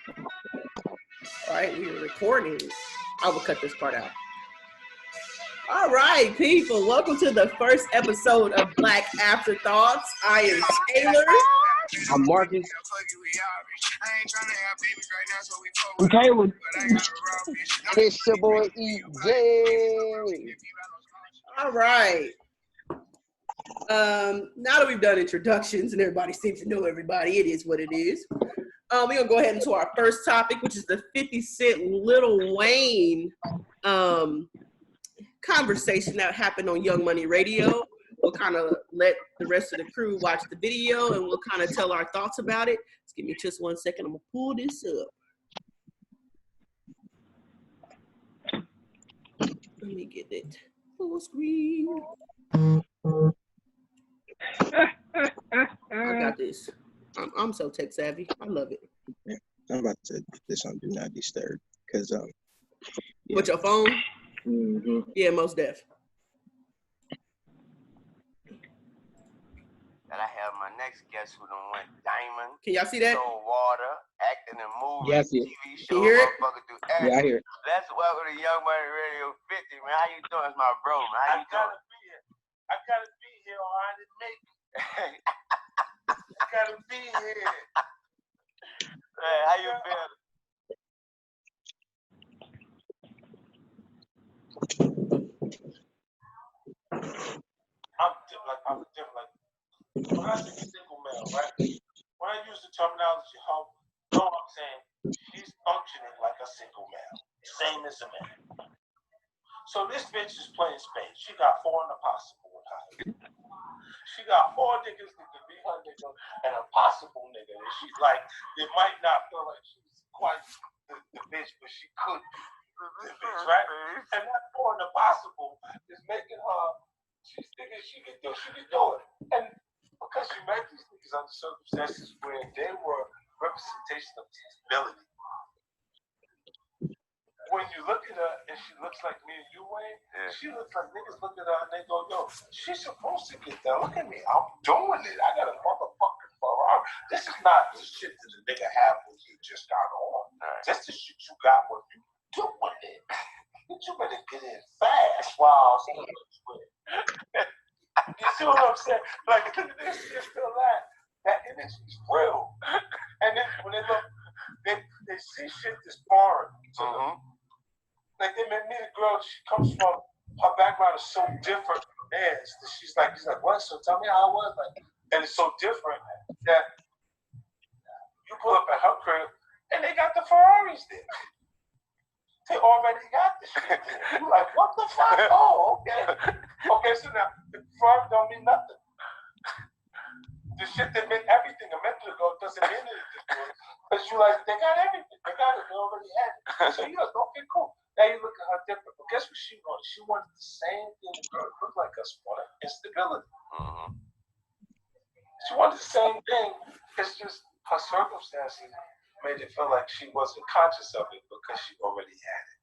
All right, we are recording. I will cut this part out. All right, people, welcome to the first episode of Black Afterthoughts. I am Taylor. I'm Marcus. Okay, well, it's your boy EJ. All right. Now that we've done introductions and everybody seems to know everybody, it is what it is. We're going to go ahead into our first topic, which is the 50 Cent Lil Wayne conversation that happened on Young Money Radio. We'll kind of let the rest of the crew watch the video and we'll kind of tell our thoughts about it. Just give me just 1 second. I'm going to pull this up. Let me get it full screen. I got this. I'm so tech savvy. I love it. I'm about to put this on Do Not Disturb because With your phone? Mm-hmm. Yeah, most def. That I have my next guest who done went diamond. Can y'all see that? Sold water, acting in movies, Yeah, I see it. TV shows, Can you hear it? motherfucker do everything. Yeah, I hear it. Let's welcome to Young Money Radio 50, man. How you doing? It's my bro, man. How you doing? I gotta be here or I didn't make it. I gotta be here. Hey, how you feel? I'm different. When I say single male, right? When I use the terminology, I'm saying she's functioning like a single male, same as a man. So this bitch is playing spades. She got 4 in the possible with her. She got 4 niggas that could be her nigga and a possible nigga. And she's like, it might not feel like she's quite the bitch, but she could be the bitch, right? And that 4 in the possible is making her, she's thinking she can do it. And because she met these niggas under circumstances where they were representation of stability. When you look at her and she looks like me and you, Wayne, she looks like niggas look at her and they go, yo, she's supposed to get that. Look at me. I'm doing it. I got a motherfucking Ferrari. This is not the shit that the nigga have when he just got on. That's the shit you got when you doing it. You better get in fast while I'm with it. You see what I'm saying? Like, look at this shit still alive. That energy is real. And then when they look, they see shit that's foreign to them. Like they met me, the girl, she comes from, her background is so different from theirs that he's like, what? So tell me how it was. Like, and it's so different that you pull up at her crib and they got the Ferraris there. They already got the shit there. You're like, what the fuck? Oh, okay. Okay, so now the Ferrari don't mean nothing. The shit that meant everything a minute ago doesn't mean anything. Because you like, they got everything. They got it. They already had it. So you're like, okay, cool. Now you look at her different. But guess what she wanted? She wanted the same thing the girl that looked like us wanted, instability. She wanted the same thing. It's just her circumstances made it feel like she wasn't conscious of it because she already had it.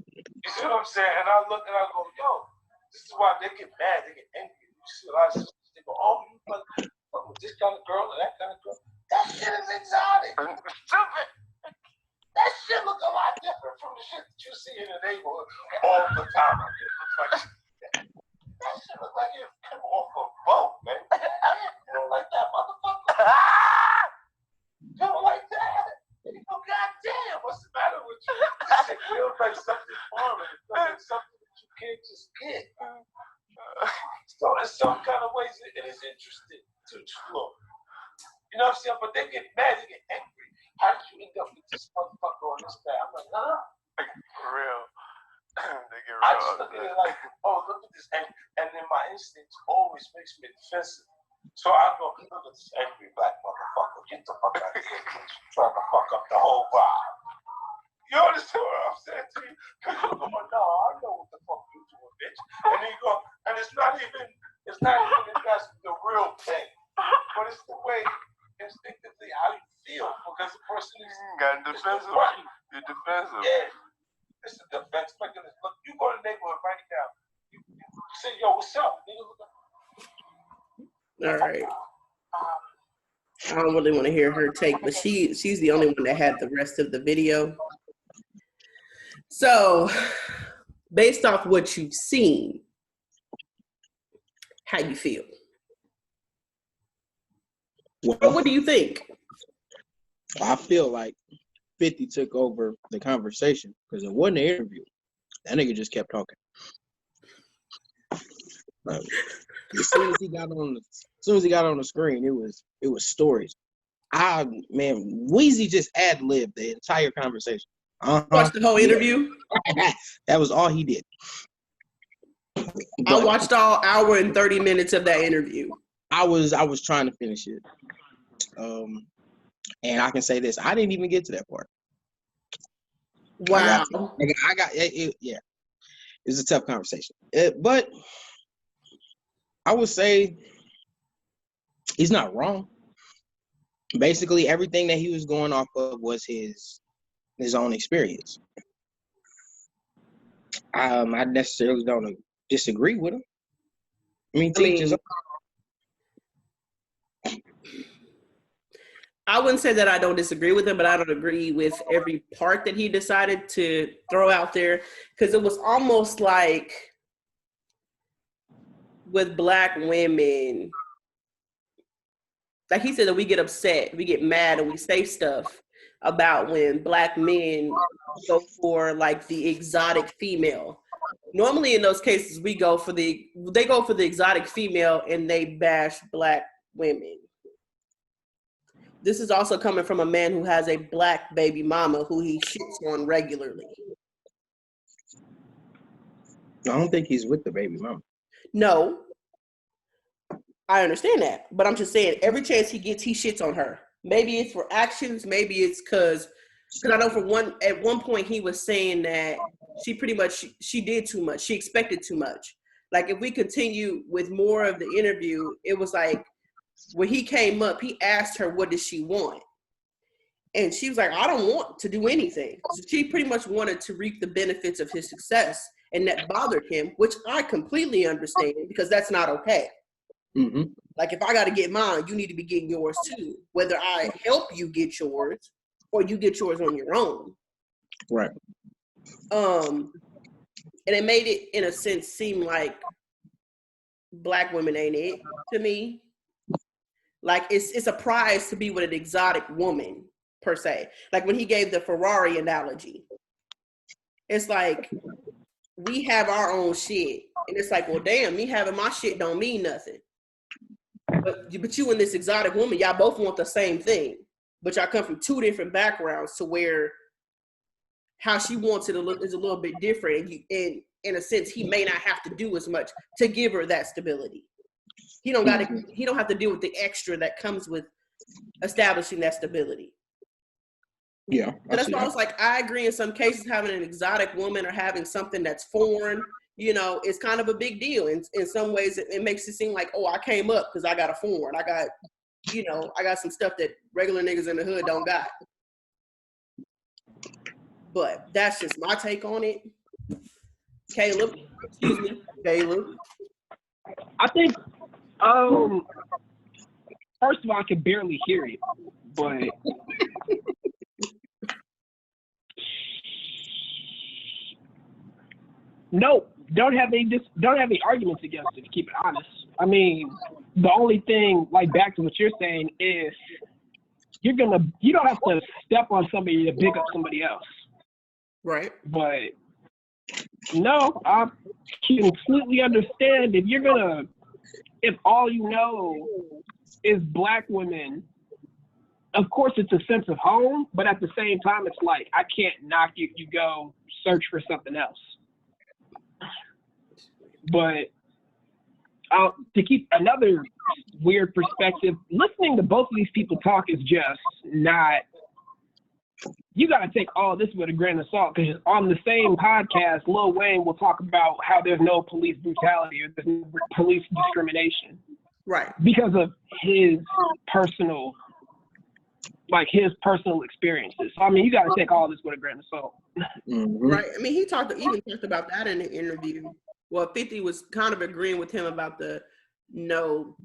You see what I'm saying? And I look and I go, yo, this is why they get mad, they get angry. You see a lot of sisters, they go, oh, you fuck with this kind of girl or that kind of girl. That shit is exotic. Stupid. That shit look a lot different from the shit that you see in the neighborhood all the time. It looks like that shit look like it came off a boat, man. You don't like that, motherfucker? You don't like that? Oh, goddamn, what's the matter with you? This shit feels like something foreign. It feels like something that you can't just get. So in some kind of ways, it is interesting to explore. You know what I'm saying? But they get mad, they get angry. How did you end up with this motherfucker on this guy? I'm like, huh? For real. They get real. I just look at it like, oh, look at this angry. And then my instincts always makes me defensive. So I go, look at this angry black motherfucker. Get the fuck out of here. Trying to fuck up the whole vibe. You understand what I'm saying to you? Because you're going, no, I know what the fuck you doing, bitch. And then you go, and it's not even that's the real thing. But it's the way instinctively how you feel because the person is got defensive. You're defensive. Yeah. It's a defense mechanism. Look, you go to the neighborhood right now. You say, yo, what's up? Nigga, look up. All right. I don't really want to hear her take, but she's the only one that had the rest of the video. So, based off what you've seen, how you feel? Well, What do you think? I feel like 50 took over the conversation because it wasn't an interview. That nigga just kept talking. As soon as he got on the screen, it was stories. Weezy just ad-libbed the entire conversation. Watched the whole interview. That was all he did. I watched all hour and 30 minutes of that interview. I was trying to finish it. And I can say this, I didn't even get to that part. Wow. I got it, yeah. It's a tough conversation. But I would say he's not wrong. Basically, everything that he was going off of was his own experience. I necessarily don't disagree with him. I wouldn't say that I don't disagree with him, but I don't agree with every part that he decided to throw out there, because it was almost like with Black women, like he said, that we get upset, we get mad, and we say stuff about when Black men go for like the exotic female. Normally in those cases, they go for the exotic female and they bash Black women. This is also coming from a man who has a Black baby mama who he shits on regularly. I don't think he's with the baby mama. No, I understand that, but I'm just saying every chance he gets, he shits on her. Maybe it's for actions, maybe it's because I know at one point he was saying that she pretty much she did too much. She expected too much. Like if we continue with more of the interview, it was like when he came up, he asked her, what does she want? And she was like, I don't want to do anything. So she pretty much wanted to reap the benefits of his success. And that bothered him, which I completely understand because that's not okay. Mm-hmm. Like if I got to get mine, you need to be getting yours too. Whether I help you get yours or you get yours on your own. Right. And it made it, in a sense, seem like Black women ain't it to me. Like it's a prize to be with an exotic woman per se. Like when he gave the Ferrari analogy, it's like we have our own shit, and it's like, well, damn, me having my shit don't mean nothing. But you and this exotic woman, y'all both want the same thing, but y'all come from two different backgrounds to where how she wants it to look is a little bit different, and in a sense, he may not have to do as much to give her that stability. He don't have to deal with the extra that comes with establishing that stability. Yeah. So that's why I was like, I agree in some cases having an exotic woman or having something that's foreign, it's kind of a big deal. In some ways, it makes it seem like, oh, I came up because I got a foreign. I got some stuff that regular niggas in the hood don't got. But that's just my take on it. Caleb. I think, first of all, I can barely hear it, but no, don't have any arguments against it, to keep it honest. I mean, the only thing, like back to what you're saying, is you don't have to step on somebody to pick up somebody else. Right. But no, I completely understand if all you know is Black women, of course it's a sense of home, but at the same time, it's like, I can't knock you, you go search for something else. But to keep another weird perspective, listening to both of these people talk is just not, you got to take all this with a grain of salt, because on the same podcast, Lil Wayne will talk about how there's no police brutality or there's no police discrimination. Right. Because of his personal experiences. So, I mean, you got to take all this with a grain of salt. Mm-hmm. Right. I mean, he talked about that in the interview. Well, 50 was kind of agreeing with him about the no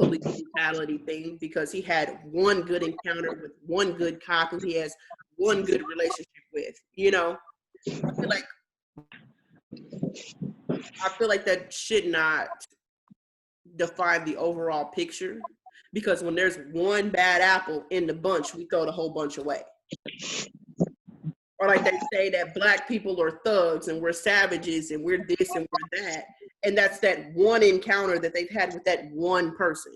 police brutality thing because he had one good encounter with one good cop who he has one good relationship with. You know, I feel like that should not define the overall picture, because when there's one bad apple in the bunch, we throw the whole bunch away. Or like they say that black people are thugs and we're savages and we're this and we're that. And that's that one encounter that they've had with that one person,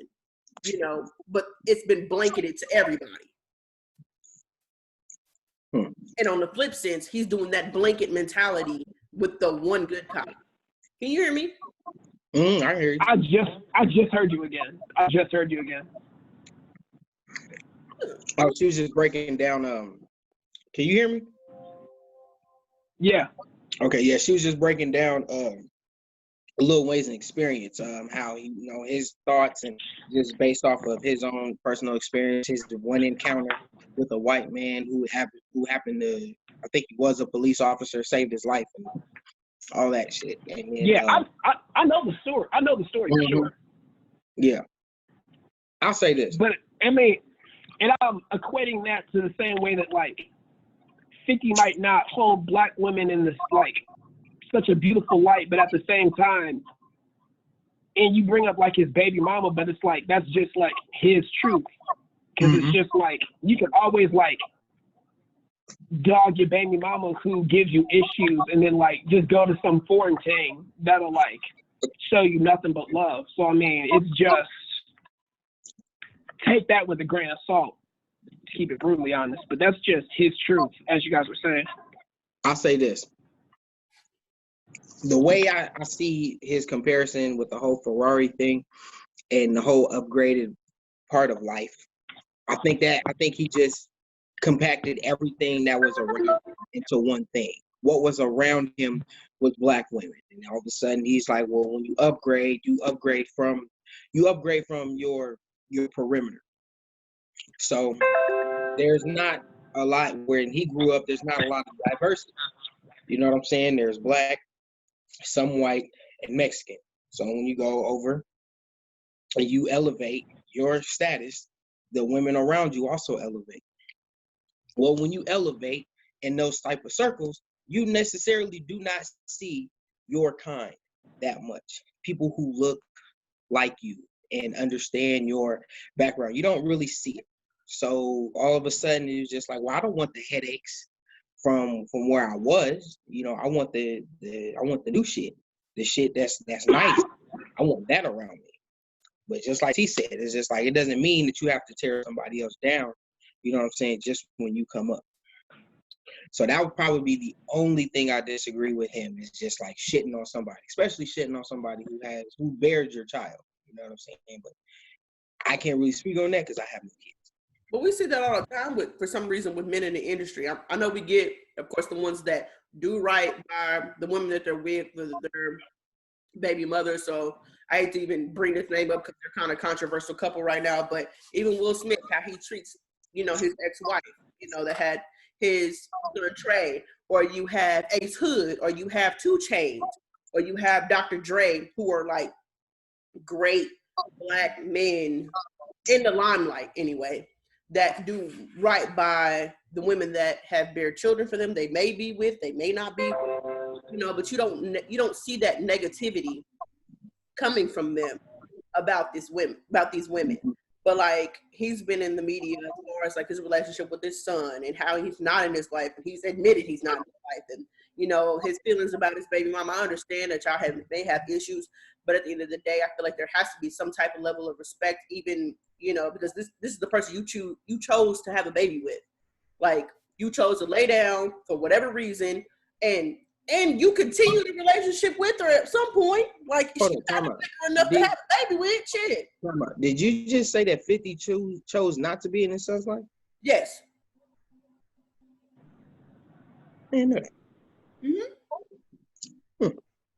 you know, but it's been blanketed to everybody. And on the flip sense, he's doing that blanket mentality with the one good cop. Can you hear me? I hear you. I just heard you again. Oh, she was just breaking down. Can you hear me? Yeah. Okay, yeah, she was just breaking down Lil Wayne's experience, how he, you know, his thoughts, and just based off of his own personal experience, his one encounter with a white man who happened to, I think he was a police officer, saved his life and all that shit. And then, yeah, I know the story. I know the story for sure. Yeah, I'll say this, but I mean, and I'm equating that to the same way that like 50 might not hold black women in this like such a beautiful light, but at the same time, and you bring up like his baby mama, but it's like that's just like his truth, because it's just like you can always like dog your baby mama who gives you issues, and then like just go to some foreign thing that'll like show you nothing but love. So I mean, it's just take that with a grain of salt, to keep it brutally honest, but that's just his truth, as you guys were saying. I'll say this. The way I see his comparison with the whole Ferrari thing and the whole upgraded part of life, I think he just compacted everything that was around him into one thing. What was around him was black women, and all of a sudden he's like, well, when you upgrade from your perimeter. So there's not a lot, when he grew up, there's not a lot of diversity. You know what I'm saying? There's black, some white, and Mexican. So when you go over and you elevate your status, the women around you also elevate. Well, when you elevate in those type of circles, you necessarily do not see your kind that much. People who look like you and understand your background, you don't really see it. So all of a sudden it's just like, well, I don't want the headaches from where I was. You know, I want the new shit, the shit that's nice. I want that around me. But just like he said, it's just like, it doesn't mean that you have to tear somebody else down. You know what I'm saying? Just when you come up. So that would probably be the only thing I disagree with him, is just like shitting on somebody, especially shitting on somebody who bears your child. You know what I'm saying? But I can't really speak on that because I have no kids. But we see that all the time for some reason with men in the industry. I know we get, of course, the ones that do right by the women that they're with, their baby mother. So I hate to even bring this name up because they're kind of controversial couple right now. But even Will Smith, how he treats, you know, his ex-wife, you know, that had his son Trey, or you have Ace Hood, or you have 2 Chainz, or you have Dr. Dre, who are like great black men in the limelight anyway, that do right by the women that have bear children for them. They may be with, they may not be with, you know, but you don't see that negativity coming from them about these women. But like, he's been in the media as far as like his relationship with his son and how he's not in his life, and he's admitted he's not in his life, and you know, his feelings about his baby mama. I understand that y'all may have issues, but at the end of the day, I feel like there has to be some type of level of respect, even, you know, because this is the person you chose to have a baby with. Like, you chose to lay down for whatever reason, and you continue the relationship with her at some point. Like, she's not enough to have a baby with. Shit. Did you just say that 50 chose not to be in his son's life? Yes. I didn't know that.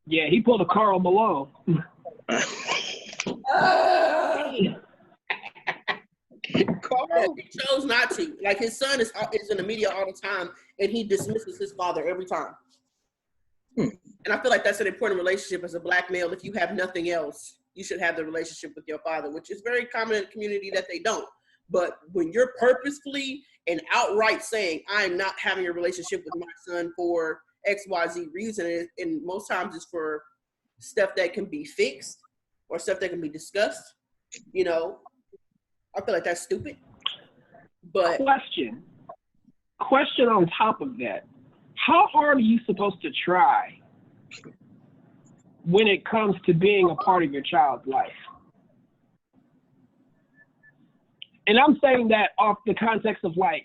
Yeah, he pulled a Carl Malone. Carl, he chose not to. Like, his son is in the media all the time, and he dismisses his father every time. And I feel like that's an important relationship as a black male. If you have nothing else, you should have the relationship with your father, which is very common in the community that they don't. But when you're purposefully and outright saying, I'm not having a relationship with my son for XYZ reason, and most times it's for stuff that can be fixed or stuff that can be discussed, you know, I feel like that's stupid. But question on top of that. How hard are you supposed to try when it comes to being a part of your child's life? And I'm saying that off the context of like,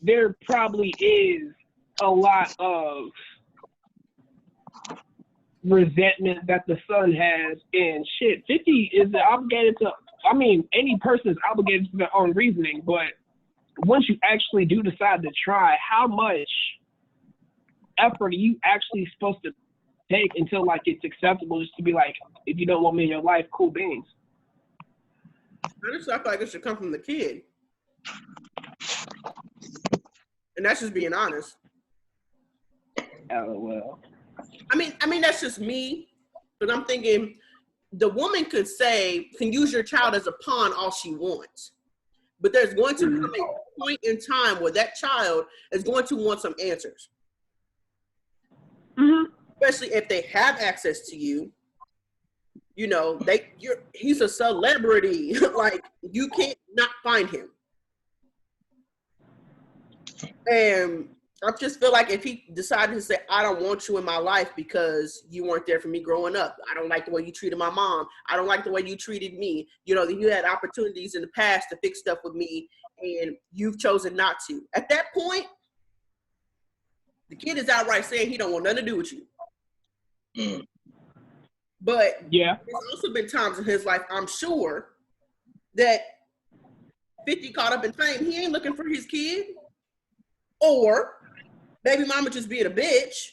there probably is a lot of resentment that the son has, and shit, 50 is obligated to, I mean, any person is obligated to their own reasoning, but once you actually do decide to try, how much effort are you actually supposed to take until like it's acceptable just to be like, if you don't want me in your life, cool beans? Honestly, I feel like it should come from the kid. And that's just being honest. LOL. I mean, that's just me. But I'm thinking the woman can use your child as a pawn all she wants. But there's going to come a point in time where that child is going to want some answers. Mm-hmm. Especially if they have access to you. You know, he's a celebrity. Like, you can't not find him. And I just feel like if he decided to say, I don't want you in my life because you weren't there for me growing up. I don't like the way you treated my mom. I don't like the way you treated me. You know, you had opportunities in the past to fix stuff with me and you've chosen not to. At that point, the kid is outright saying he don't want nothing to do with you. Mm. But yeah, there's also been times in his life, I'm sure, that 50 caught up in fame. He ain't looking for his kid. Or baby mama just being a bitch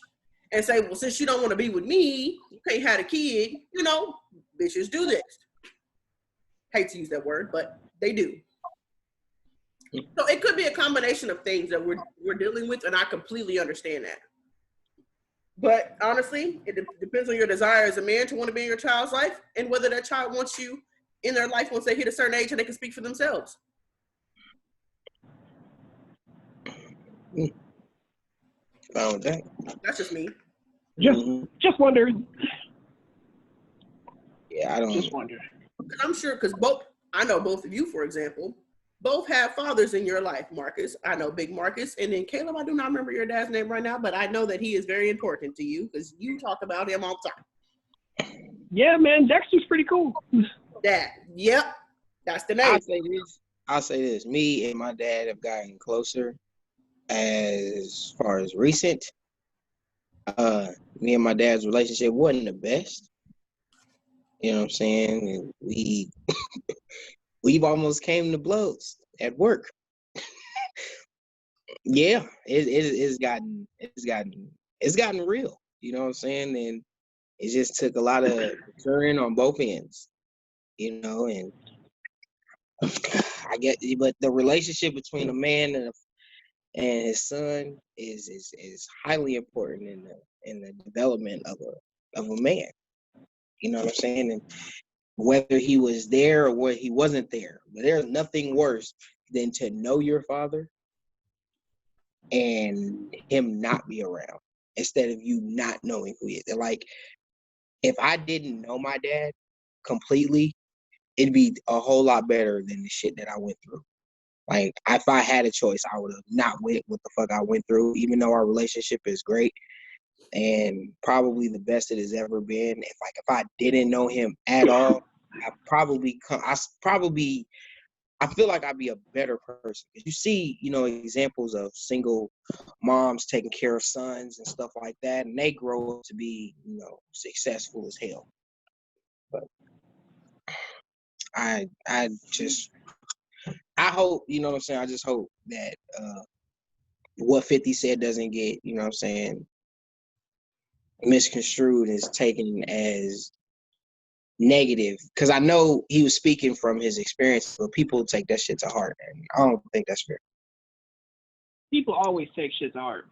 and say, well, since you don't want to be with me, you can't have a kid. You know, bitches do this. Hate to use that word, but they do. So it could be a combination of things that we're dealing with, and I completely understand that. But honestly, it depends on your desire as a man to want to be in your child's life and whether that child wants you in their life once they hit a certain age and they can speak for themselves. Fine with that. That's just me. Just wondering. Yeah, I don't. Just wondering. I'm sure because I know both of you, for example, both have fathers in your life, Marcus. I know Big Marcus. And then Caleb, I do not remember your dad's name right now, but I know that he is very important to you because you talk about him all the time. Yeah, man, Dexter's pretty cool. Yep, that's the name. I'll say this. Me and my dad have gotten closer as far as recent. Me and my dad's relationship wasn't the best. You know what I'm saying? And we've almost came to blows at work. Yeah, it's gotten real. You know what I'm saying? And it just took a lot of maturing on both ends. You know, and I get, but the relationship between a man and his son is highly important in the development of a man. You know what I'm saying? And whether he was there or whether he wasn't there, but there's nothing worse than to know your father and him not be around instead of you not knowing who he is. Like, if I didn't know my dad completely, it'd be a whole lot better than the shit that I went through. Like, if I had a choice, I would have not went what the fuck I went through, even though our relationship is great and probably the best it has ever been. If I didn't know him at all, I feel like I'd be a better person. You see, you know, examples of single moms taking care of sons and stuff like that, and they grow up to be, you know, successful as hell. But I hope, you know what I'm saying, I just hope that what 50 said doesn't get, you know what I'm saying, misconstrued and is taken as negative, because I know he was speaking from his experience, but people take that shit to heart, and I don't think that's fair. People always take shit to heart.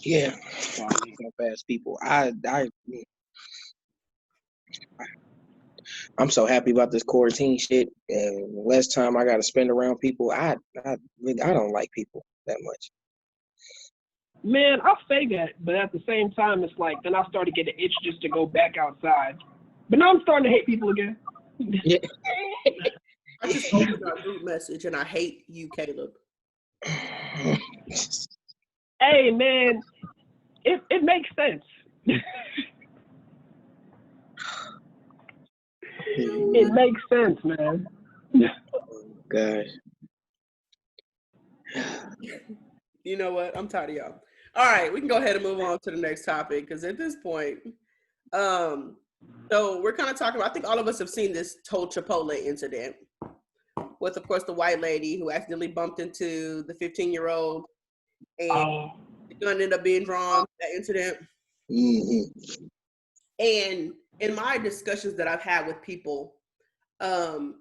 Yeah, fast people. I'm so happy about this quarantine shit. And less time I got to spend around people. I don't like people that much. Man, I'll say that, but at the same time, it's like then I start to get an itch just to go back outside. But now I'm starting to hate people again. Yeah. I just opened our group message and I hate you, Caleb. Hey, man, it makes sense. It makes sense, man. Gosh. You know what? I'm tired of y'all. All right, we can go ahead and move on to the next topic because at this point, so we're kind of talking about, I think all of us have seen this whole Chipotle incident with, of course, the white lady who accidentally bumped into the 15-year-old and the gun ended up being drawn, that incident. Mm-hmm. And in my discussions that I've had with people, they're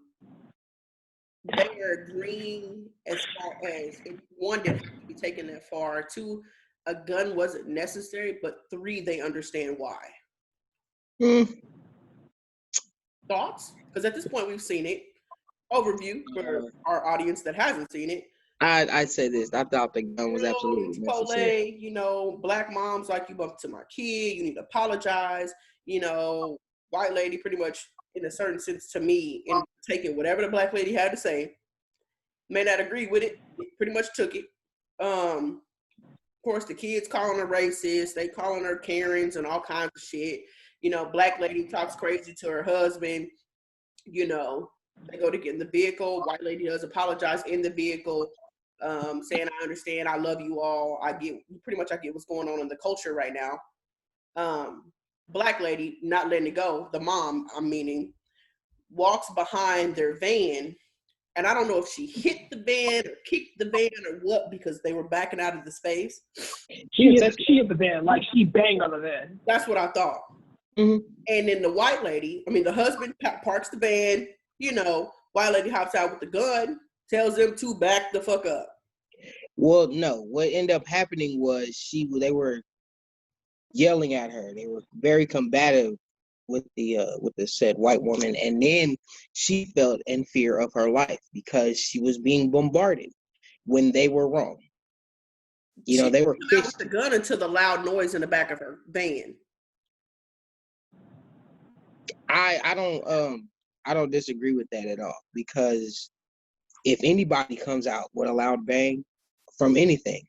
agreeing as far as, one, didn't have to be taken that far. Two, a gun wasn't necessary. But three, they understand why. Thoughts? Because at this point, we've seen it. Overview for our audience that hasn't seen it. I'd say this. I thought the gun was absolutely necessary. You know, black moms, like, you bumped to my kid, you need to apologize. You know, white lady pretty much, in a certain sense to me, and taking whatever the black lady had to say. May not agree with it, pretty much took it. Of course, the kids calling her racist, they calling her Karens and all kinds of shit. You know, black lady talks crazy to her husband. You know, they go to get in the vehicle. White lady does apologize in the vehicle, saying, I understand, I love you all. I get what's going on in the culture right now. Black lady, not letting it go, the mom, I'm meaning, walks behind their van. And I don't know if she hit the van or kicked the van or what, because they were backing out of the space. She hit the van, like she banged on the van. That's what I thought. Mm-hmm. And then the white lady, the husband parks the van, you know, white lady hops out with the gun, tells them to back the fuck up. Well, no, what ended up happening was they were yelling at her. They were very combative with the said white woman, and then she felt in fear of her life because she was being bombarded when they were wrong. You know, they were with the gun into the loud noise in the back of her van. I don't disagree with that at all, because if anybody comes out with a loud bang from anything,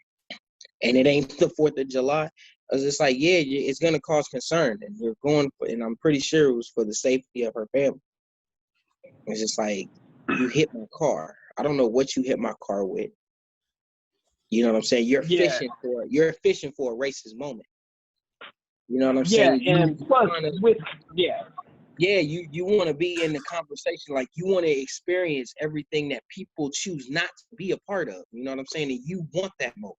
and it ain't the 4th of July, I was just like, yeah, it's going to cause concern. And you're going for, and I'm pretty sure it was for the safety of her family. It's just like, you hit my car. I don't know what you hit my car with. You know what I'm saying? You're fishing for a racist moment. You know what I'm saying? And plus, you want to be in the conversation, like you want to experience everything that people choose not to be a part of. You know what I'm saying? And you want that moment.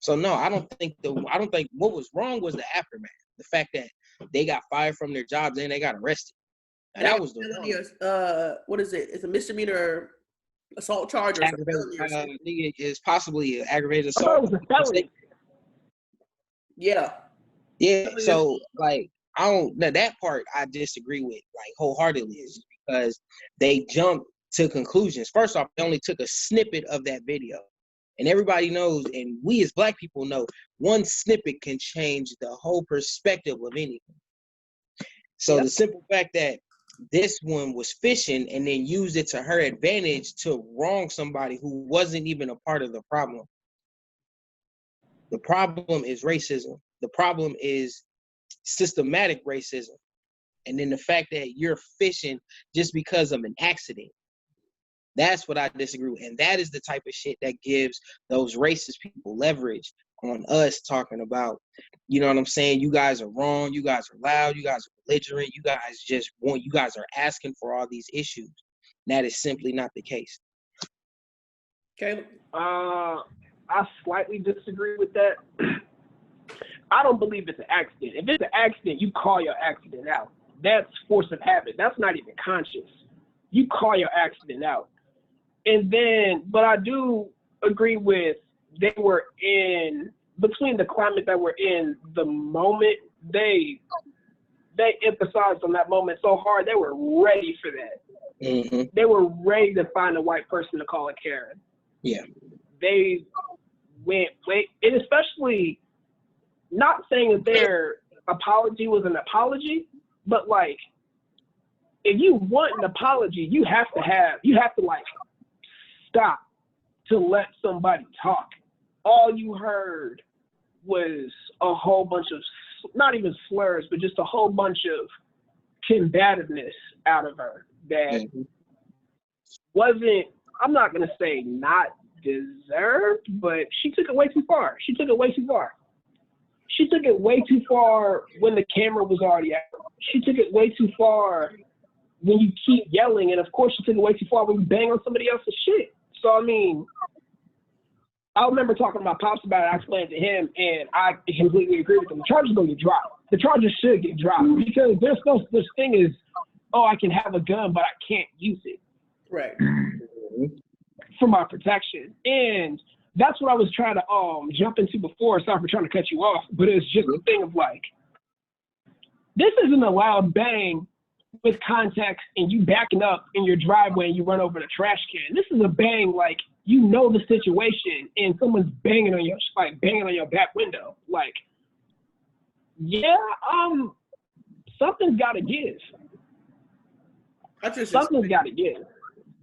So no, I don't think what was wrong was the aftermath. The fact that they got fired from their jobs and they got arrested. And that was the wrong. What is it? It's a misdemeanor assault charge or something. It's possibly an aggravated assault. I thought it was a felony. Yeah. Yeah. So like that part I disagree with, like, wholeheartedly, is because they jumped to conclusions. First off, they only took a snippet of that video. And everybody knows, and we as black people know, one snippet can change the whole perspective of anything. So the simple fact that this one was fishing and then used it to her advantage to wrong somebody who wasn't even a part of the problem. The problem is racism. The problem is systematic racism. And then the fact that you're fishing just because of an accident. That's what I disagree with. And that is the type of shit that gives those racist people leverage on us, talking about, you know what I'm saying? You guys are wrong. You guys are loud. You guys are belligerent. You guys are asking for all these issues. And that is simply not the case. Caleb? I slightly disagree with that. I don't believe it's an accident. If it's an accident, you call your accident out. That's force of habit. That's not even conscious. You call your accident out. And then, but I do agree with, they were in, between the climate that we're in, the moment, they they emphasized on that moment so hard. They were ready for that. Mm-hmm. They were ready to find a white person to call a Karen. Yeah. They went, and especially not saying that their apology was an apology, but like, if you want an apology, you have to like stop to let somebody talk. All you heard was a whole bunch of, not even slurs, but just a whole bunch of combativeness out of her that wasn't, I'm not going to say not deserved, but she took it way too far. She took it way too far when the camera was already out. She took it way too far when you keep yelling, and of course she took it way too far when you bang on somebody else's shit. So, I mean, I remember talking to my pops about it. I explained to him, and I completely agree with him. The charges going to get dropped. The charges should get dropped because there's no such thing as, oh, I can have a gun, but I can't use it. Right. For my protection. And that's what I was trying to jump into before. Sorry for trying to cut you off, but it's just a thing of like, this isn't a loud bang with context and you backing up in your driveway and you run over the trash can. This is a bang like, you know the situation and someone's banging on your back window. Like, yeah, something's got to give. Something's got to give.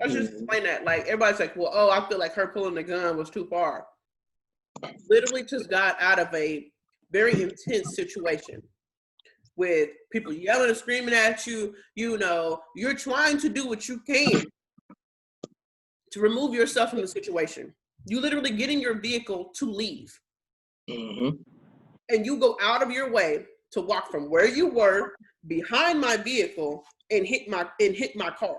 I just explain that. Like, everybody's like, well, oh, I feel like her pulling the gun was too far. Literally just got out of a very intense situation with people yelling and screaming at you. You know, you're trying to do what you can to remove yourself from the situation. You literally get in your vehicle to leave. Mm-hmm. And you go out of your way to walk from where you were behind my vehicle and hit my car.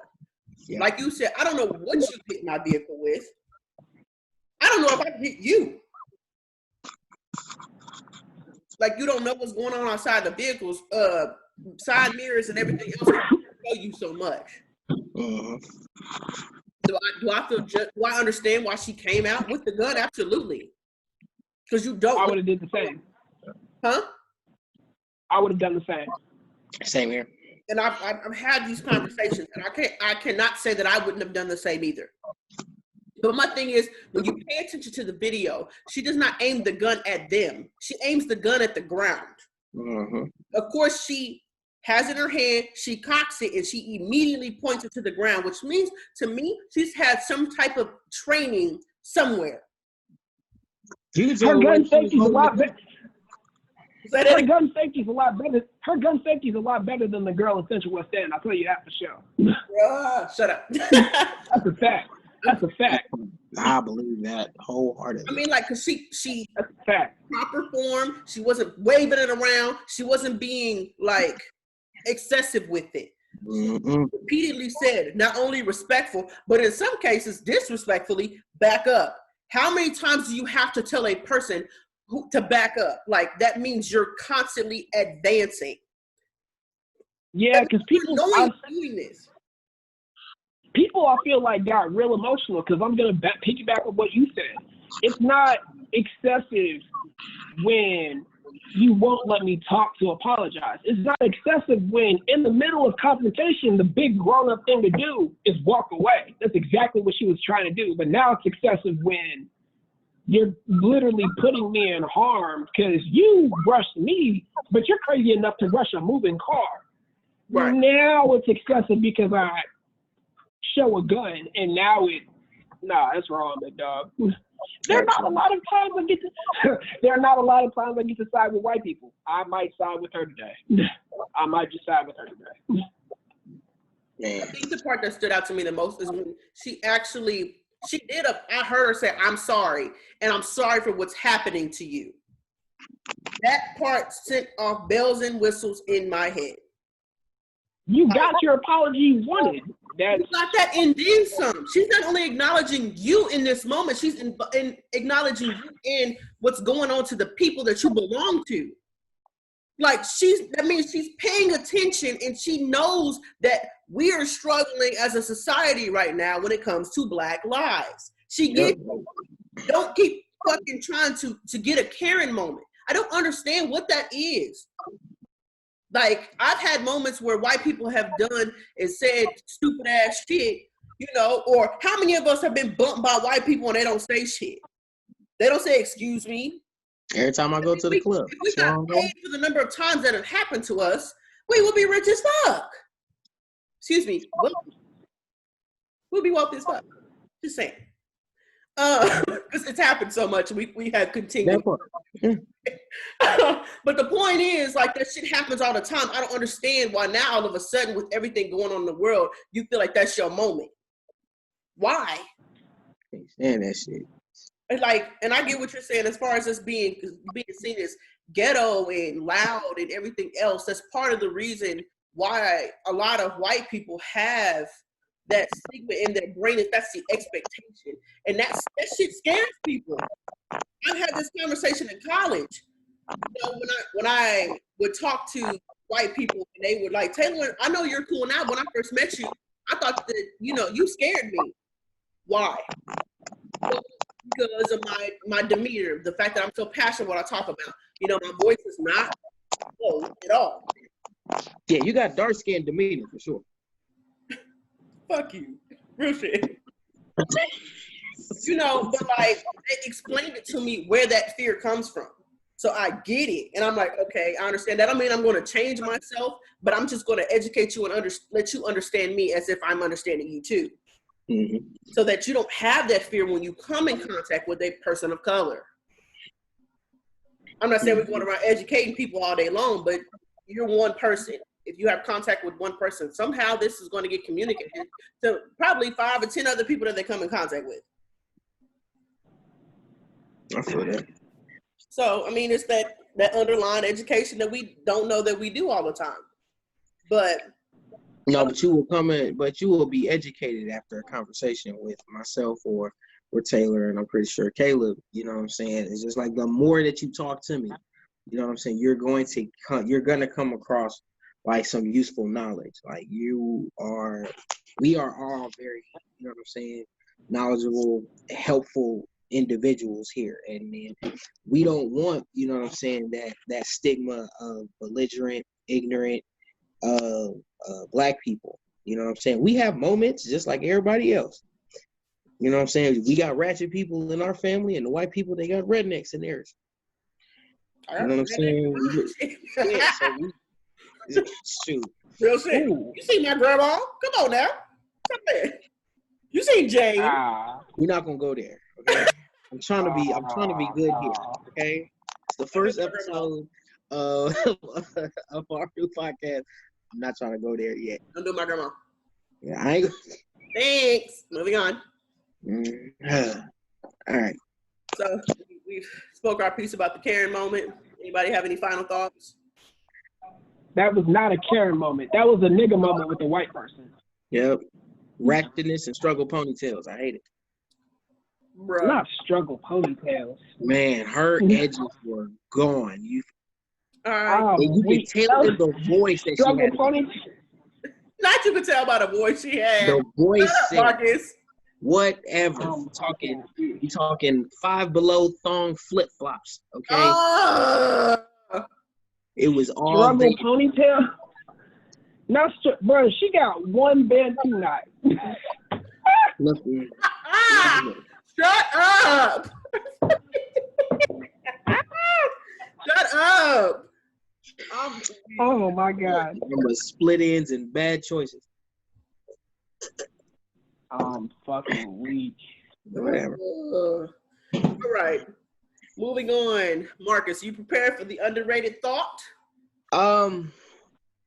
Yeah. Like you said, I don't know what you hit my vehicle with. I don't know if I can hit you. Like, you don't know what's going on outside the vehicles, side mirrors and everything else show you so much. Mm-hmm. Do I understand why she came out with the gun? Absolutely. Because you don't. I would have did the same. Huh? I would have done the same. Same here. And I've had these conversations, and I cannot say that I wouldn't have done the same either. But my thing is, when you pay attention to the video, she does not aim the gun at them. She aims the gun at the ground. Mm-hmm. Of course, she has it in her hand, she cocks it, and she immediately points it to the ground, which means, to me, she's had some type of training somewhere. Her gun safety's a lot better. Her gun safety's a lot better. Her gun safety's a lot better than the girl in Central West End. I'll tell you that for sure. Shut up. That's a fact. That's a fact. I believe that wholeheartedly. I mean, like, cause she that's a fact. Proper form. She wasn't waving it around. She wasn't being like excessive with it. Mm-hmm. Repeatedly said, not only respectful, but in some cases disrespectfully, back up. How many times do you have to tell a person to back up? Like, that means you're constantly advancing. Yeah, because people doing this. People, I feel like, got real emotional because I'm going to piggyback on what you said. It's not excessive when you won't let me talk to apologize. It's not excessive when, in the middle of confrontation, the big grown-up thing to do is walk away. That's exactly what she was trying to do. But now it's excessive when you're literally putting me in harm because you rushed me, but you're crazy enough to rush a moving car. Right. Now it's excessive because I show a gun, and now that's wrong, big dog. There are not a lot of times I get to side with white people. I might side with her today. I might just side with her today. I think the part that stood out to me the most is when I heard her say, "I'm sorry, and I'm sorry for what's happening to you." That part sent off bells and whistles in my head. You got your apology you wanted. You got that and then some. She's not only acknowledging you in this moment, she's in acknowledging you in what's going on to the people that you belong to. Like, that means she's paying attention, and she knows that we are struggling as a society right now when it comes to Black lives. Don't keep fucking trying to get a Karen moment. I don't understand what that is. Like, I've had moments where white people have done and said stupid ass shit, you know, or how many of us have been bumped by white people and they don't say shit? They don't say, excuse me. Every time I go to the club. If we got paid for the number of times that have happened to us, we would be rich as fuck. Excuse me. We'll be wealthy as fuck. Just saying. Because it's happened so much, we have continued. But the point is, like, that shit happens all the time. I don't understand why now all of a sudden, with everything going on in the world, you feel like that's your moment. Why? Can't stand that shit. And like, and I get what you're saying as far as us being seen as ghetto and loud and everything else. That's part of the reason why a lot of white people have that stigma in their brain. If that's the expectation, and that shit scares people. I've had this conversation in college. You know, when I would talk to white people, and they would like, Taylor, I know you're cool now. When I first met you, I thought that, you know, you scared me. Why? Because of my demeanor, the fact that I'm so passionate what I talk about. You know, my voice is not low at all. Yeah, you got dark skinned demeanor for sure. Fuck you. Real shit. You know, but like, they explained it to me where that fear comes from. So I get it. And I'm like, okay, I understand that. I mean, I'm going to change myself, but I'm just going to educate you and let you understand me as if I'm understanding you too. Mm-hmm. So that you don't have that fear when you come in contact with a person of color. I'm not saying we're going around educating people all day long, but you're one person. If you have contact with one person, somehow this is going to get communicated to probably 5 or 10 other people that they come in contact with. I feel that. So, I mean, it's that underlying education that we don't know that we do all the time. But no, but you will be educated after a conversation with myself or Taylor, and I'm pretty sure Caleb. You know what I'm saying? It's just like the more that you talk to me, you know what I'm saying, you're going to come across like some useful knowledge. Like we are all very, you know what I'm saying, knowledgeable, helpful individuals here, and then we don't want, you know what I'm saying, that stigma of belligerent, ignorant Black people. You know what I'm saying? We have moments just like everybody else. You know what I'm saying? We got ratchet people in our family, and the white people, they got rednecks in theirs. You know what I'm saying? Yeah, so shoot. Real shit. Ooh. You see my grandma? Come on now. Come there. You see Jane? We're not gonna go there. Okay? I'm trying to be good here. Okay? It's the first episode of our new podcast. I'm not trying to go there yet. Don't do my grandma. Yeah, I ain't. Thanks. Moving on. All right. So we've spoke our piece about the Karen moment. Anybody have any final thoughts? That was not a Karen moment. That was a nigga moment with a white person. Yep. Ratchetness and struggle ponytails. I hate it. Bruh. Not struggle ponytails. Man, her edges were gone. You can tell in the voice that she had. Ponytails. Not you can tell by the voice she had. The voice said, Marcus. Whatever. You talking Five Below thong flip flops. Okay. It was all struggle ponytail. Now, bro, she got one bantu knot. Shut up. Shut up. Oh my God. Split ends and bad choices. Fucking weak. Whatever. All right. Moving on. Marcus, you prepared for the underrated thought?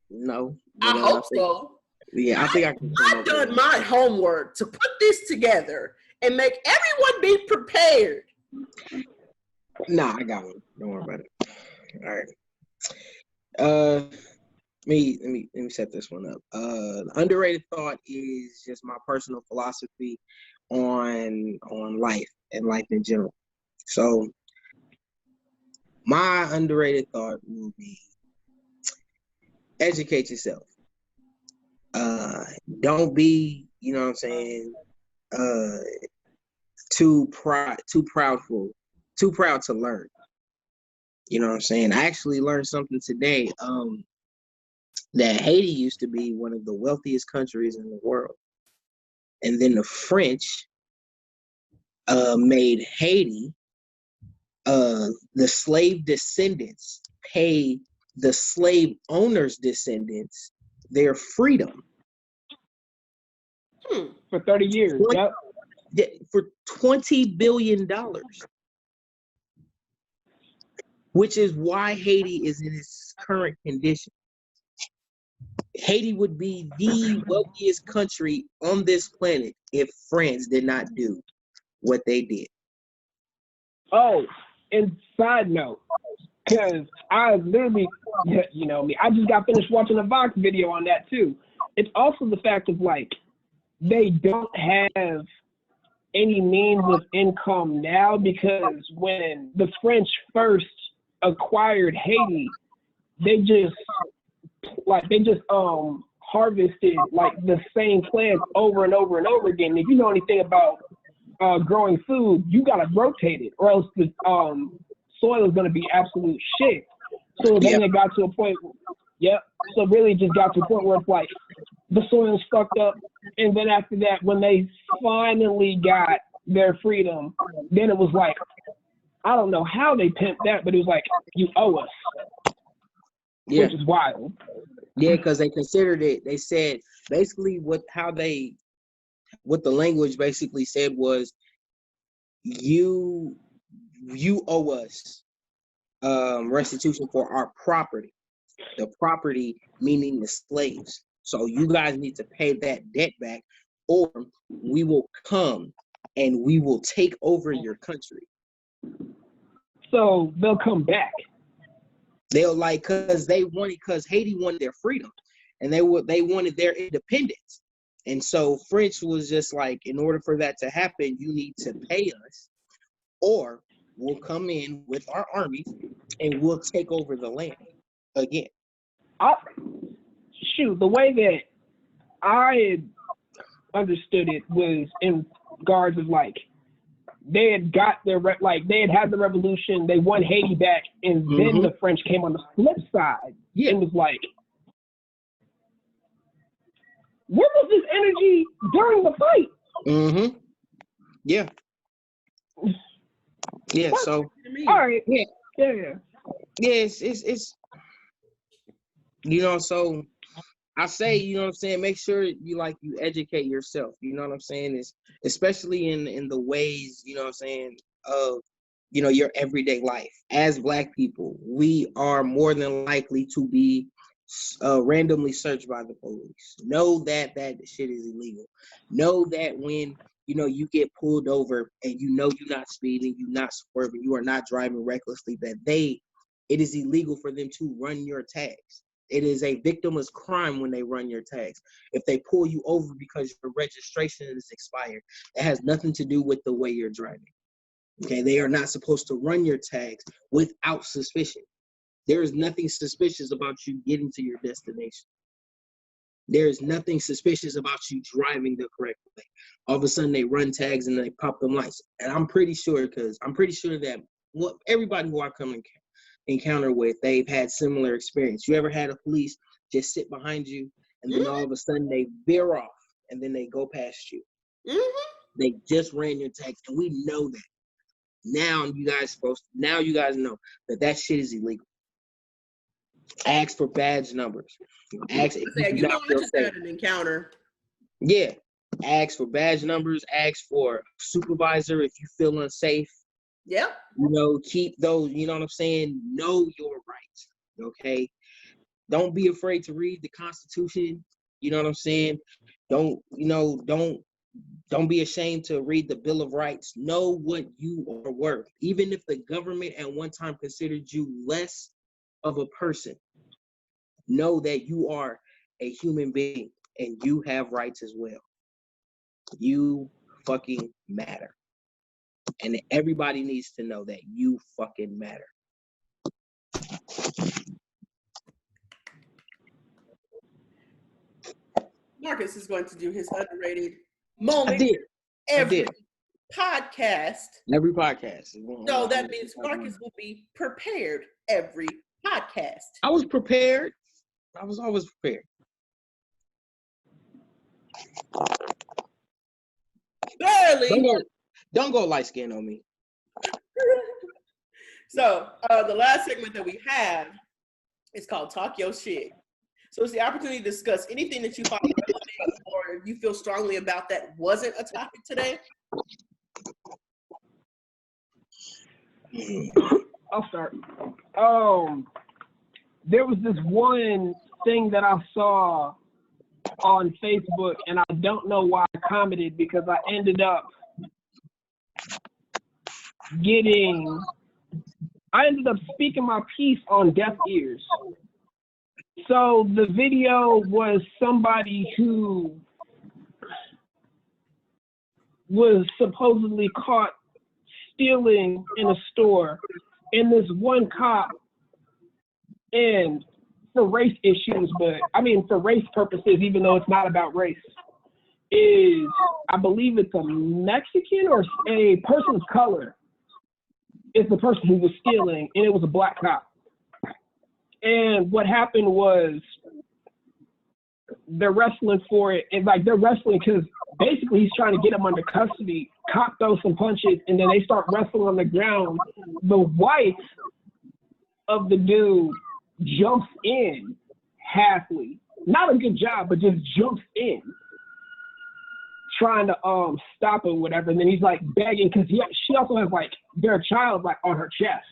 No. I hope so. Yeah, I think I can. I've done my homework to put this together and make everyone be prepared. Nah, I got one. Don't worry about it. All right. Let me set this one up. The underrated thought is just my personal philosophy on life and life in general. So my underrated thought will be educate yourself. Don't be, you know what I'm saying, too proud to learn. You know what I'm saying? I actually learned something today. that Haiti used to be one of the wealthiest countries in the world. And then the French made Haiti, the slave descendants pay the slave owners' descendants their freedom. For 30 years, yep. For $20 billion. Which is why Haiti is in its current condition. Haiti would be the wealthiest country on this planet if France did not do what they did. Oh, and side note, because I literally, you know me, I just got finished watching a Vox video on that too. It's also the fact of like, they don't have any means of income now, because when the French first acquired Haiti, they just harvested like the same plants over and over and over again. If you know anything about growing food, you gotta rotate it, or else the soil is gonna be absolute shit. So then it got to a point. So really just got to a point where it's like the soil's fucked up, and then after that, when they finally got their freedom, then it was like, I don't know how they pimped that, but it was like, you owe us. Which is wild. Yeah, because they considered it, they said basically what the language basically said was, you owe us restitution for our property. The property meaning the slaves. So you guys need to pay that debt back, or we will come and we will take over your country. So they'll come back. They'll because Haiti wanted their freedom, and they wanted their independence. And so French was just like, in order for that to happen, you need to pay us, or we'll come in with our armies and we'll take over the land again. The way that I understood it was in regards of like, they had got their they had had the revolution, they won Haiti back, and then the French came on the flip side and was like, where was this energy during the fight? Yeah. So all right. It's you know, so I say, you know what I'm saying, make sure you educate yourself, you know what I'm saying, is especially in the ways, you know what I'm saying, of, you know, your everyday life. As Black people, we are more than likely to be randomly searched by the police. Know that shit is illegal. Know that when, you know, you get pulled over and you know you're not speeding, you're not swerving, you are not driving recklessly, that it is illegal for them to run your tags. It is a victimless crime when they run your tags. If they pull you over because your registration is expired, it has nothing to do with the way you're driving. Okay, they are not supposed to run your tags without suspicion. There is nothing suspicious about you getting to your destination. There is nothing suspicious about you driving the correct way. All of a sudden, they run tags and they pop them lights. And I'm pretty sure that everybody who I come encounter with, they've had similar experience. You ever had a police just sit behind you and then all of a sudden they veer off and then they go past you? They just ran your tags, and we know that. Now you guys know that shit is illegal. Ask for badge numbers. Ask if I just had an encounter. Yeah. Ask for badge numbers. Ask for supervisor if you feel unsafe. Yep. You know, keep those, you know what I'm saying? Know your rights. Okay. Don't be afraid to read the Constitution. You know what I'm saying? Don't be ashamed to read the Bill of Rights. Know what you are worth. Even if the government at one time considered you less of a person, know that you are a human being and you have rights as well. You fucking matter. And everybody needs to know that you fucking matter. Marcus is going to do his underrated moment. I did. Podcast. Every podcast. So that means Marcus will be prepared every podcast. I was prepared. I was always prepared. Barely. Don't go light skin on me. So the last segment that we have is called Talk Your Shit. So it's the opportunity to discuss anything that you find relevant or you feel strongly about that wasn't a topic today. I'll start. There was this one thing that I saw on Facebook, and I don't know why I commented because I ended up speaking my piece on deaf ears. So the video was somebody who was supposedly caught stealing in a store, and this one cop, and for race issues, for race purposes, even though it's not about race, is, I believe it's a Mexican or a person of color. It's the person who was stealing, and it was a black cop. And what happened was they're wrestling for it. And they're wrestling because basically he's trying to get him under custody. Cop throws some punches, and then they start wrestling on the ground. The wife of the dude jumps in halfly. Not a good job, but just jumps in, trying to stop it, whatever. And then he's like begging because she also has their child on her chest.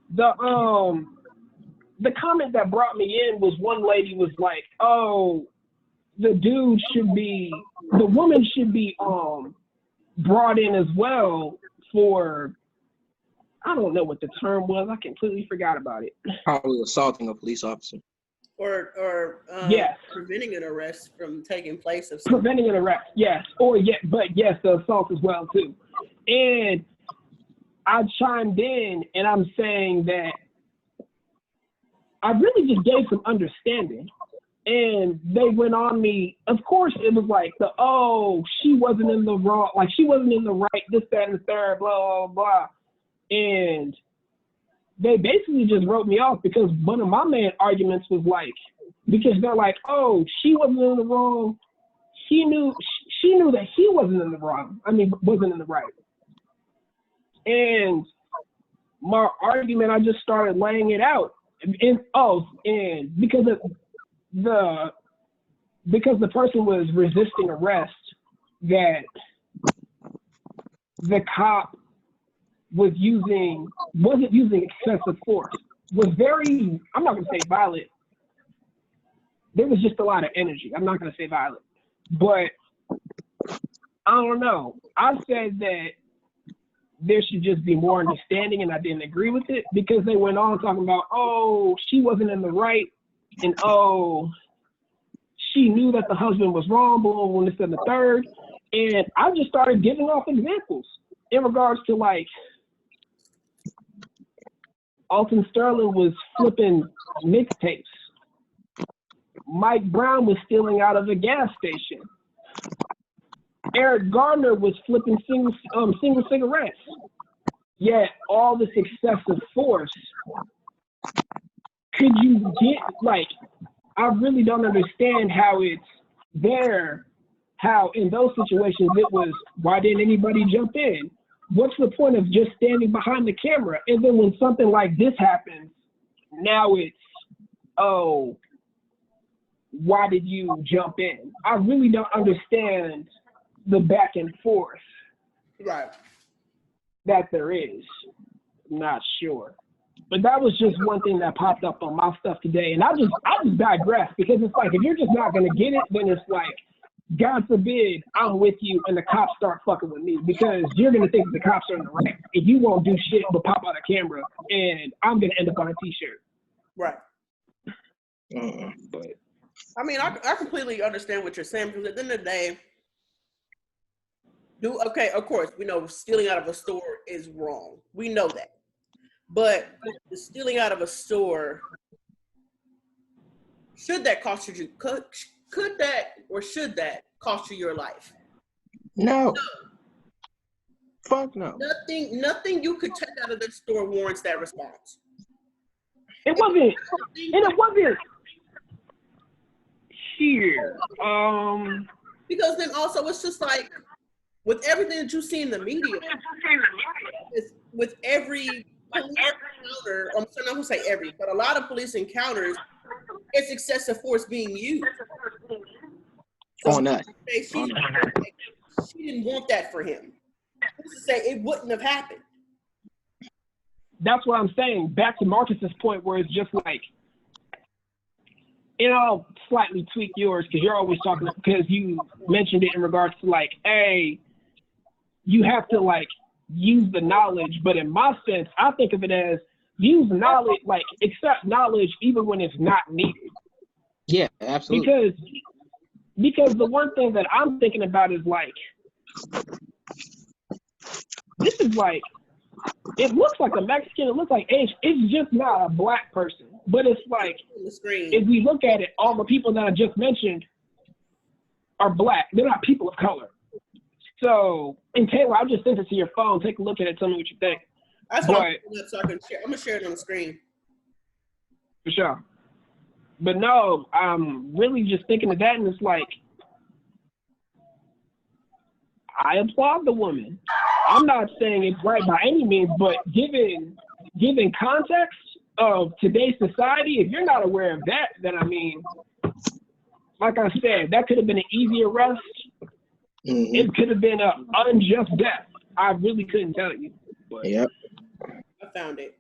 The comment that brought me in was one lady was like, "Oh, the woman should be brought in as well for." I don't know what the term was. I completely forgot about it. Probably assaulting a police officer. Or yes. Preventing an arrest from taking place. Preventing an arrest, yes. The assault as well, too. And I chimed in, and I'm saying that I really just gave some understanding. And they went on me. Of course, it was she wasn't in the wrong. She wasn't in the right, this, that, and the third, blah, blah, blah. And they basically just wrote me off because one of my main arguments was because they're oh, she wasn't in the wrong. She knew that he wasn't in the wrong. Wasn't in the right. And my argument, I just started laying it out. And because the person was resisting arrest, that the cop wasn't using excessive force, was very, I'm not gonna say violent. There was just a lot of energy. I'm not gonna say violent, but I don't know. I said that there should just be more understanding, and I didn't agree with it because they went on talking about, oh, she wasn't in the right, and oh, she knew that the husband was wrong, boom, this and the third. And I just started giving off examples in regards to Alton Sterling was flipping mixtapes. Mike Brown was stealing out of a gas station. Eric Gardner was flipping single cigarettes. Yet all this excessive force, could you get I really don't understand how it's there, how in those situations it was, why didn't anybody jump in? What's the point of just standing behind the camera? And then when something like this happens, now it's, oh, why did you jump in? I really don't understand the back and forth that there is. I'm not sure. But that was just one thing that popped up on my stuff today. And I just digress because it's if you're just not going to get it, then it's God forbid I'm with you and the cops start fucking with me because you're going to think the cops are in the right and you won't do shit but pop out a camera and I'm going to end up on a t-shirt. Right. But I completely understand what you're saying because at the end of the day, of course, we know stealing out of a store is wrong. We know that. But the stealing out of a store, should that cost you? Could that or should that cost you your life? No. Fuck no. Nothing you could take out of the store warrants that response. It wasn't here. Because then also it's just like with everything that you see in the media, with every police encounter, I'm not gonna say every, but a lot of police encounters, it's excessive force being used. So On us. she didn't want that for him. Who's to say it wouldn't have happened? That's what I'm saying. Back to Marcus's point, where it's just like, and I'll slightly tweak yours because you're always talking, because you mentioned it in regards to like, hey, you have to like use the knowledge. But in my sense, I think of it as use knowledge, like accept knowledge even when it's not needed. Yeah, absolutely. Because the one thing that I'm thinking about is like, this is like, it looks like a Mexican, it looks like Asian. It's just not a black person. But it's like, if we look at it, all the people that I just mentioned are black. They're not people of color. So, and Taylor, I'll just send it to your phone. Take a look at it. Tell me what you think. That's what I'm going to share it on the screen. For sure. But no, I'm really just thinking of that, and it's like, I applaud the woman. I'm not saying it's right by any means, but given context of today's society, if you're not aware of that, then I mean, like I said, that could have been an easy arrest. Mm-hmm. It could have been an unjust death. I really couldn't tell you. But. Yep. I found it.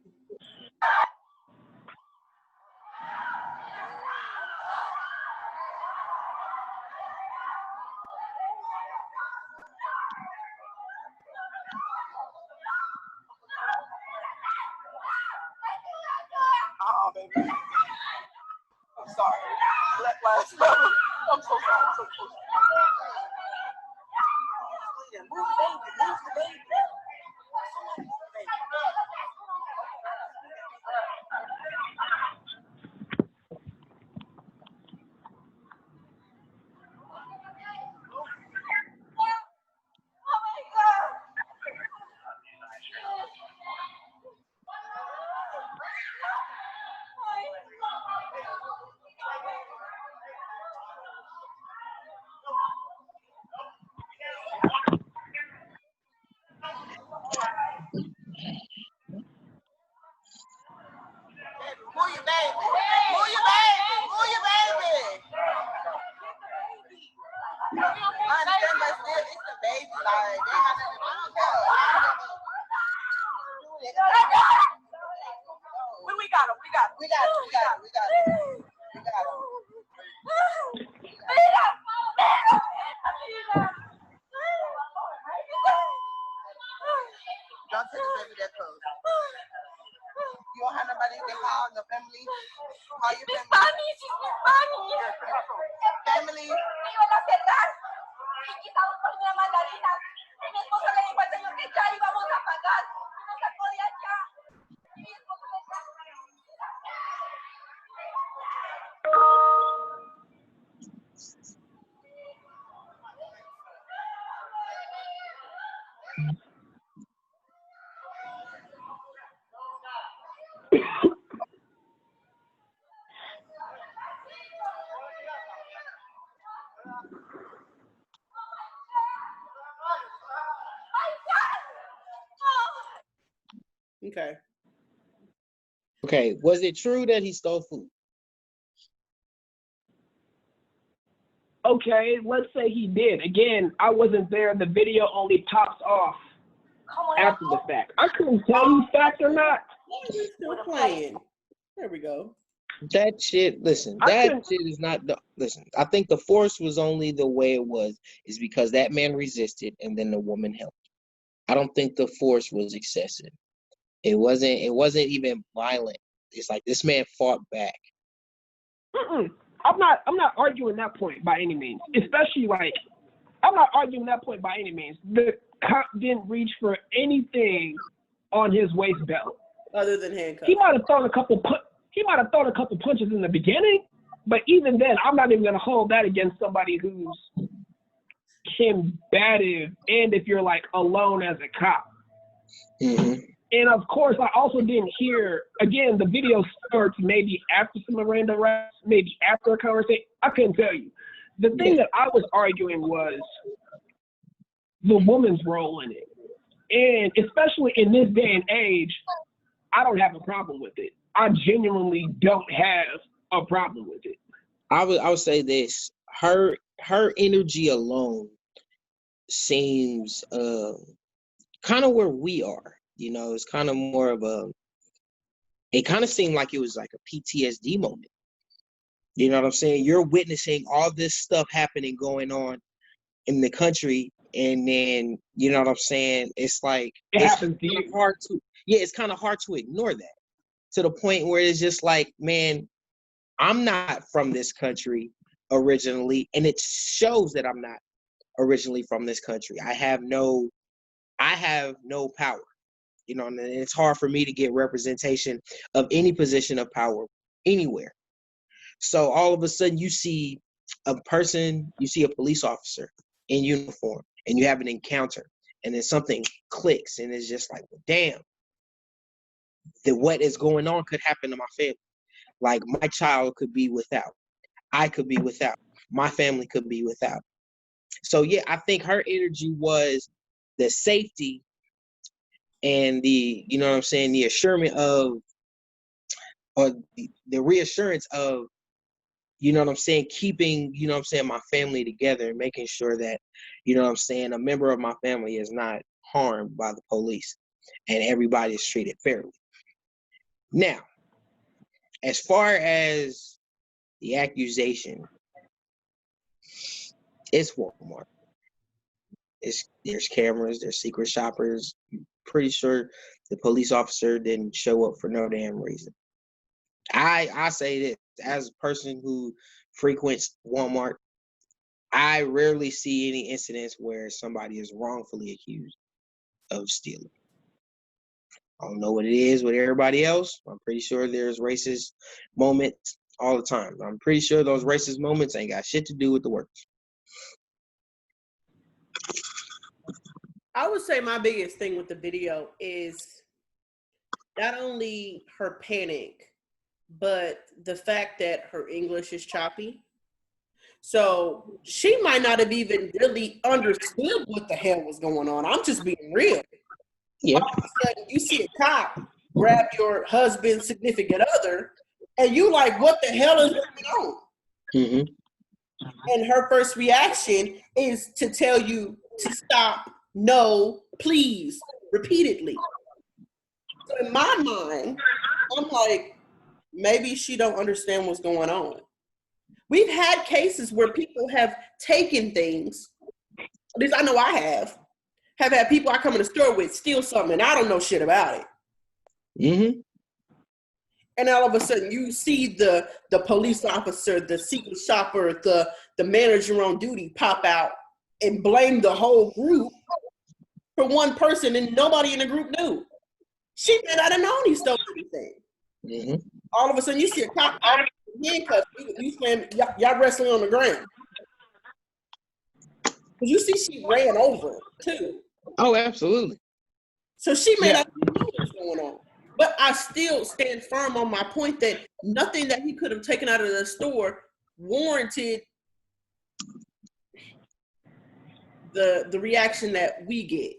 Baby. I'm sorry. Black Lives Matter. I'm so sorry. I'm so sorry. Move the baby. Move the baby. Don't take the baby that close. You don't have nobody you can call, no family? Call your family. Spanish, she's Spanish. Family. Me iban a cerrar. Y quitamos por una mandarina. Y mi esposo le dijo al señor que ya íbamos a pagar. No sacó de allá. Y mi esposo le dijo. Okay. Okay. Was it true that he stole food? Okay, let's say he did. Again, I wasn't there. The video only pops off after the fact. I couldn't tell you fact or not. We're still playing. There we go. That shit, listen, that shit is not the, listen, I think the force was only the way it was is because that man resisted and then the woman helped. I don't think the force was excessive. It wasn't even violent. It's like this man fought back. I'm not arguing that point by any means. Especially like, I'm not arguing that point by any means. The cop didn't reach for anything on his waist belt other than handcuffs. He might have thrown a couple punches in the beginning, but even then, I'm not even gonna hold that against somebody who's combative. And if you're like alone as a cop, And of course, I also didn't hear, again, the video starts maybe after some Miranda rights, maybe after a conversation. I couldn't tell you. The thing that I was arguing was the woman's role in it. And especially in this day and age, I don't have a problem with it. I genuinely don't have a problem with it. I would say this. Her energy alone seems kind of where we are. You know, it's kind of more of it kind of seemed like it was like a PTSD moment. You know what I'm saying? You're witnessing all this stuff happening, going on in the country, and then, you know what I'm saying? It's like, it's kind of hard to, it's kind of hard to ignore that, to the point where it's just like, man, I'm not from this country originally, and it shows that I'm not originally from this country. I have no power. You know, and it's hard for me to get representation of any position of power anywhere. So all of a sudden you see a police officer in uniform, and you have an encounter, and then something clicks, and it's just like, well, damn, what is going on could happen to my family. Like, my child could be without. I could be without. My family could be without. So yeah, I think her energy was the safety and the, you know what I'm saying, the assurance of, or the reassurance of, you know what I'm saying, keeping, you know what I'm saying, my family together, and making sure that, you know what I'm saying, a member of my family is not harmed by the police, and everybody is treated fairly. Now, as far as the accusation, it's Walmart. There's cameras, there's secret shoppers. I'm pretty sure the police officer didn't show up for no damn reason. I say this as a person who frequents Walmart, I rarely see any incidents where somebody is wrongfully accused of stealing. I don't know what it is with everybody else. I'm pretty sure there's racist moments all the time. I'm pretty sure those racist moments ain't got shit to do with the workers. I would say my biggest thing with the video is not only her panic, but the fact that her English is choppy. So she might not have even really understood what the hell was going on. I'm just being real. Yeah. All of a sudden, you see a cop grab your husband's significant other, and you like, what the hell is going on? Mm-hmm. And her first reaction is to tell you to stop, no, please, repeatedly. So in my mind, I'm like, maybe she don't understand what's going on. We've had cases where people have taken things, at least I know I have had people I come in the store with steal something, and I don't know shit about it. Mm-hmm. And all of a sudden you see the police officer, the secret shopper, the manager on duty pop out and blame the whole group for one person, and nobody in the group knew. She may not have known he stole anything. Mm-hmm. All of a sudden you see a cop handcuffed, you saying y'all wrestling on the ground. Because you see she ran over too. Oh, absolutely. So she may not know what's going on. But I still stand firm on my point that nothing that he could have taken out of the store warranted the reaction that we get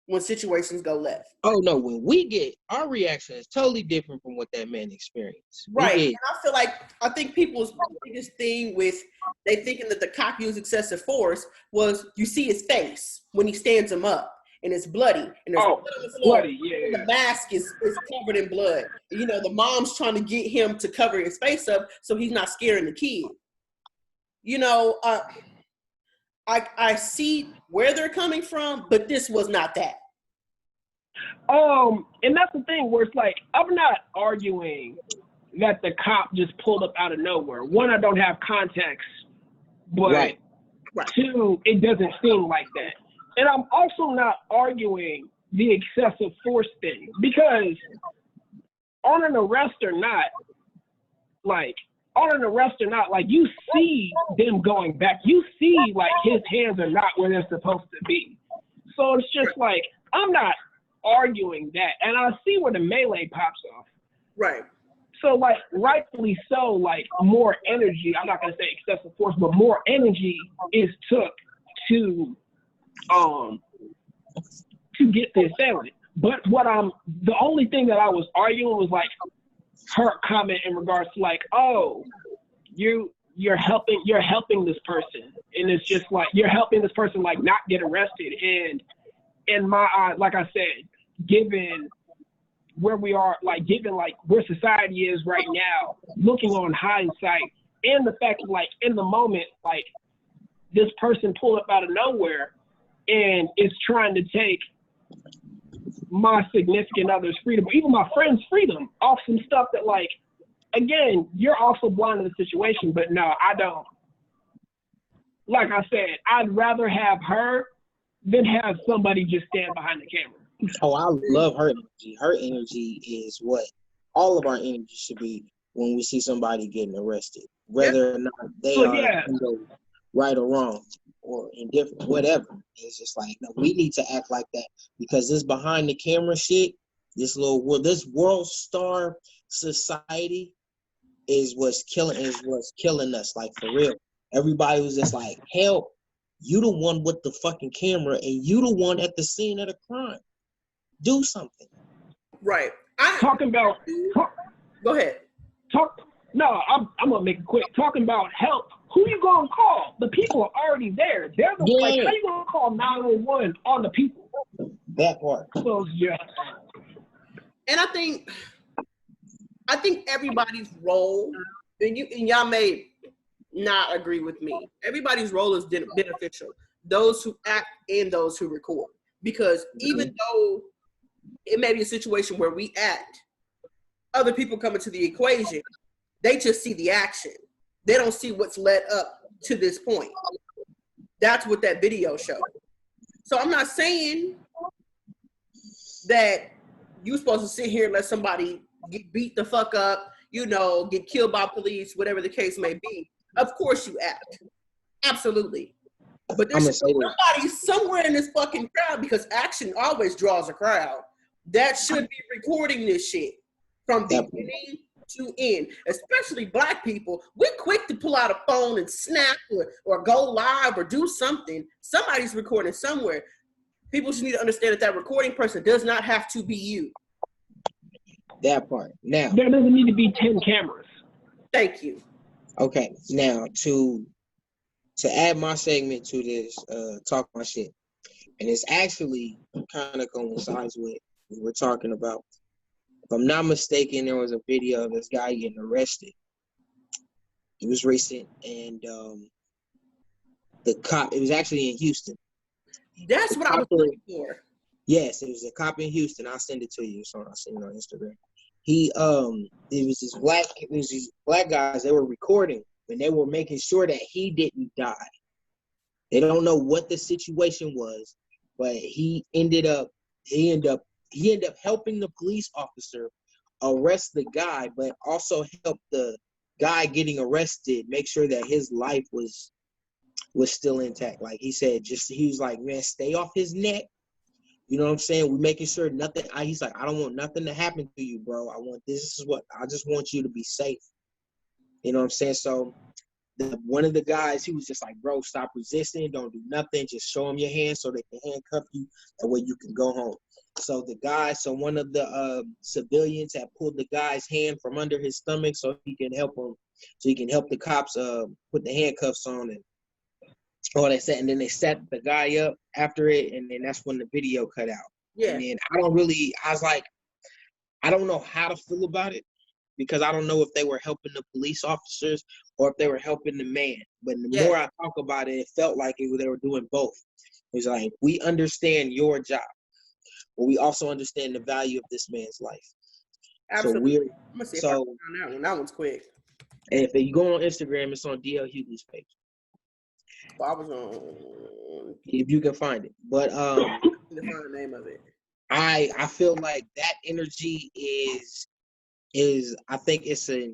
when situations go left. Oh no, when we get, our reaction is totally different from what that man experienced. Right. And I think people's biggest thing with they thinking that the cop used excessive force was you see his face when he stands him up. And it's bloody, and there's blood on the floor. Bloody, yeah. And the mask is covered in blood. You know, the mom's trying to get him to cover his face up so he's not scaring the kid. You know, I see where they're coming from, but this was not that. And that's the thing where it's like, I'm not arguing that the cop just pulled up out of nowhere. One, I don't have context, but right. Two, it doesn't seem like that. And I'm also not arguing the excessive force thing, because on an arrest or not, you see them going back. You see, like, his hands are not where they're supposed to be. So it's just like, I'm not arguing that, and I see where the melee pops off. Right. So, like, rightfully so, like, more energy, I'm not going to say excessive force, but more energy is took to get the assailant. But the only thing that I was arguing was, like, her comment in regards to, like, oh, you're helping this person. And it's just like, you're helping this person, like, not get arrested. And in my eye, like I said, given where we are, like, given, like, where society is right now, looking on hindsight, and the fact that, like, in the moment, like, this person pulled up out of nowhere and is trying to take my significant other's freedom, or even my friend's freedom, off some stuff that, like, again, you're also blind to the situation, but no, I don't. Like I said, I'd rather have her than have somebody just stand behind the camera. Oh, I love her energy. Her energy is what all of our energy should be when we see somebody getting arrested, whether or not they are right or wrong or indifferent, whatever. It's just like, no, we need to act like that, because this behind the camera shit, this world star society is what's killing us, like, for real. Everybody was just like, hell, you the one with the fucking camera and you the one at the scene of the crime. Do something. Right. Talking about Go ahead. I'm gonna make it quick. Talking about help. Who you gonna call? The people are already there. They're the like, how you gonna call 911 on the people? That part. So yeah. And I think everybody's role, and y'all may not agree with me. Everybody's role is beneficial. Those who act and those who record, because even though it may be a situation where we act, other people come into the equation, they just see the action. They don't see what's led up to this point. That's what that video showed. So I'm not saying that you're supposed to sit here and let somebody get beat the fuck up, get killed by police, whatever the case may be. Of course you act. Absolutely. But there's somebody somewhere in this fucking crowd, because action always draws a crowd, that should be recording this shit from beginning to end. Especially Black people. We're quick to pull out a phone and snap or go live or do something. Somebody's recording somewhere. People should need to understand that recording person does not have to be you. That part. Now, there doesn't need to be 10 cameras. Thank you. Okay, now to add my segment to this, talk my shit, and it's actually kind of coincides with what we're talking about. If I'm not mistaken, there was a video of this guy getting arrested. It was recent, and the cop. It was actually in Houston. That's what I was looking for. Yes, it was a cop in Houston. I'll send it to you. So I'll send it on Instagram. It was these black guys. They were recording and they were making sure that he didn't die. They don't know what the situation was, but he ended up helping the police officer arrest the guy, but also help the guy getting arrested make sure that his life was still intact. Like he said, he was like, man, stay off his neck. You know what I'm saying? We're making sure nothing. He's like, I don't want nothing to happen to you, bro. I just want you to be safe. You know what I'm saying? So one of the guys, he was just like, bro, stop resisting. Don't do nothing. Just show them your hand so they can handcuff you. That way you can go home. So one of the civilians had pulled the guy's hand from under his stomach so he can help him. So he can help the cops put the handcuffs on and all that set. And then they set the guy up after it. And then that's when the video cut out. Yeah. And then I was like, I don't know how to feel about it, because I don't know if they were helping the police officers or if they were helping the man. But the more I talk about it, it felt like they were doing both. It's like, we understand your job, but we also understand the value of this man's life. Absolutely. I'm gonna see if I can find that one. That one's quick. And if you go on Instagram, it's on DL Hughley's page. Well, I was on. If you can find it, but to find the name of it. I feel like that energy is I think it's a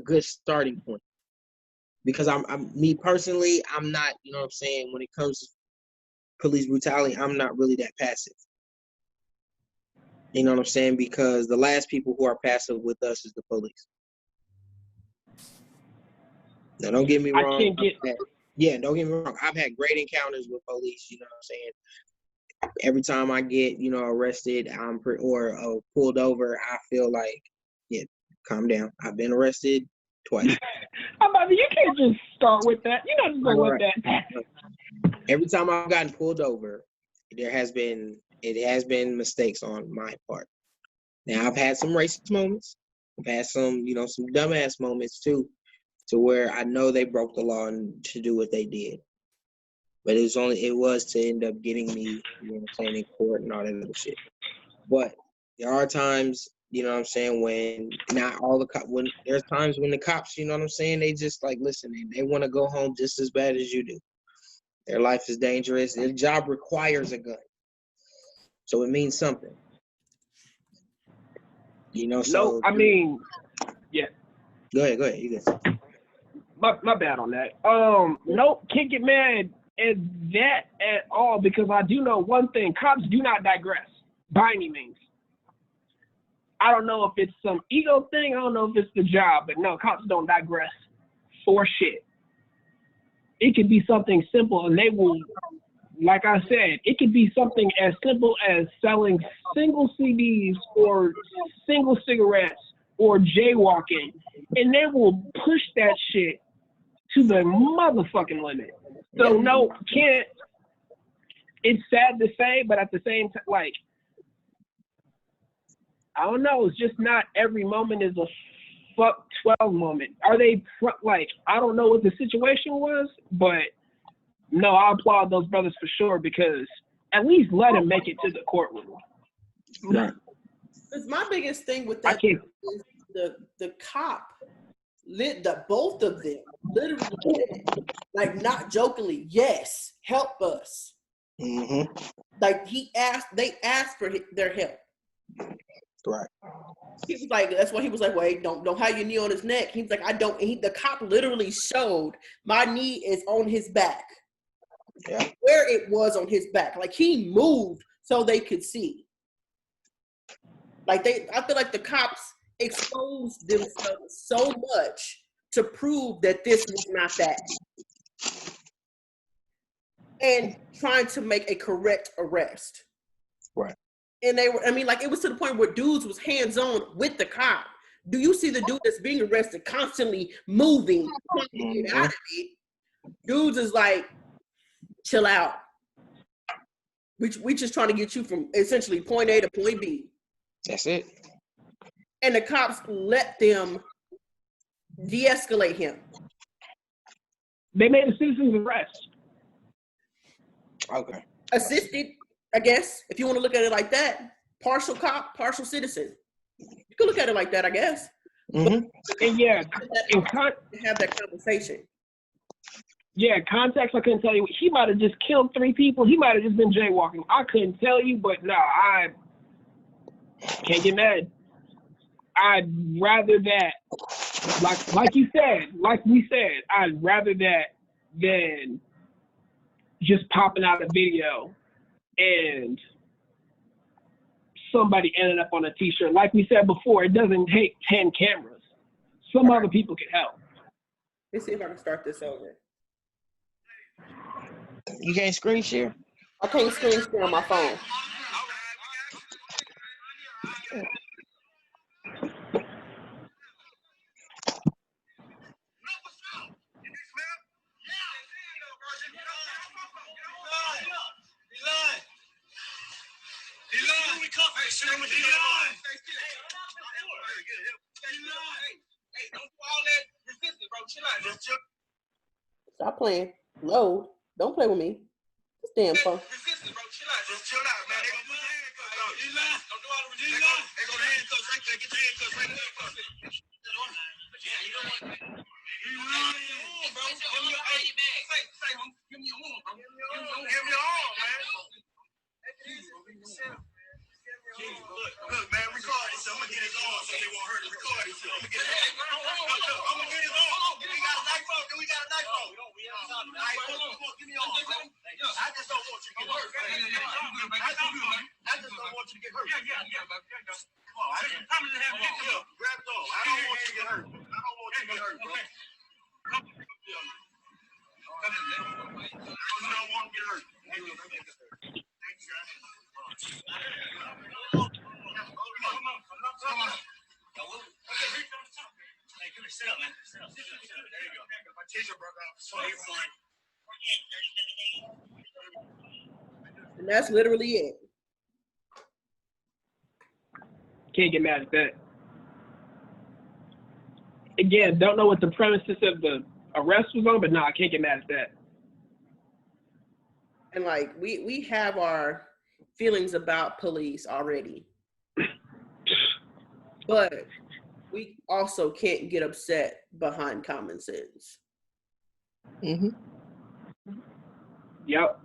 good starting point, because I'm me personally, I'm not, you know what I'm saying, when it comes police brutality, I'm not really that passive. You know what I'm saying? Because the last people who are passive with us is the police. Now, don't get me wrong. Don't get me wrong. I've had great encounters with police. You know what I'm saying? Every time I get, arrested, or pulled over, I feel like, yeah, calm down. I've been arrested twice. You can't just start with that. You're not just going with that. Every time I've gotten pulled over, it has been mistakes on my part. Now, I've had some racist moments. I've had some dumbass moments too, to where I know they broke the law and to do what they did. But it was to end up getting me, in court and all that other shit. But there are times, when not all the cops, when there's times when the cops, they just like, listen, they want to go home just as bad as you do. Their life is dangerous. Their job requires a gun. So it means something. So. No, I mean, yeah. Go ahead. You good. My bad on that. Nope, can't get mad at that at all, because I do know one thing: cops do not digress by any means. I don't know if it's some ego thing. I don't know if it's the job, but no, cops don't digress for shit. It could be something simple, and they will, like I said, it could be something as simple as selling single CDs or single cigarettes or jaywalking, and they will push that shit to the motherfucking limit. So no, can't. It's sad to say, but at the same time, like, I don't know. It's just not every moment is a fuck 12 moment. Are they like? I don't know what the situation was, but no, I applaud those brothers for sure, because at least let him make it to the courtroom. Right. Because my biggest thing with that is the cop both of them literally, like, not jokingly, yes, help us. Mm-hmm. Like, they asked for their help. Right. He was like, that's why he was like, wait, don't have your knee on his neck. He's like, I don't. The cop literally showed my knee is on his back. Yeah. Where it was on his back. Like, he moved so they could see. Like, I feel like the cops exposed themselves so much to prove that this was not that. And trying to make a correct arrest. Right. And they were, it was to the point where dudes was hands-on with the cop. Do you see the dude that's being arrested constantly moving, trying to get out of it? Dudes is like, chill out. We just trying to get you from essentially point A to point B. That's it. And the cops let them de-escalate him. They made a citizen's arrest. Okay. Assisted, I guess, if you want to look at it like that. Partial cop, partial citizen. You can look at it like that, I guess. Mm-hmm. And yeah, have that conversation. Yeah, context, I couldn't tell you. He might have just killed 3 people. He might have just been jaywalking. I couldn't tell you, but no, I can't get mad. I'd rather that, like you said, like we said, I'd rather that than just popping out a video and somebody ended up on a t-shirt. Like we said before, it doesn't take 10 cameras. Some other people can help. Let's see if I can start this over. You can't screen share? I can't screen share on my phone. Stop playing. Load. Don't play with me. This damn phone. Chill out, man. They gonna put the handcuffs on you. Don't do all the resistance. They gonna handcuffs right there. Get your handcuffs right there. Yeah, you don't want to. Give me your arm, bro. Give me your arm. Give me your arm, bro. Give me your arm, man. Look, man, record this. I'm gonna get his arm so they won't hurt him. Record this. I'm gonna get his arm. I'm gonna get his arm. We got a knife on. We got a knife on. All right, hold on. Give me your arm, bro. I just don't want you I just don't want you to get hurt. Yeah. Come on, grab it off. I don't want you to get hurt. I don't want you to get hurt, bro. I don't want to get hurt. Come on. Hey, give me sit up, man. Sit up. There you go. My t-shirt broke out. So you're fine. And that's literally it. Can't get mad at that. Again, don't know what the premises of the arrest was on, but no, I can't get mad at that. And like we have our feelings about police already. But we also can't get upset behind common sense. Mm-hmm. Yep.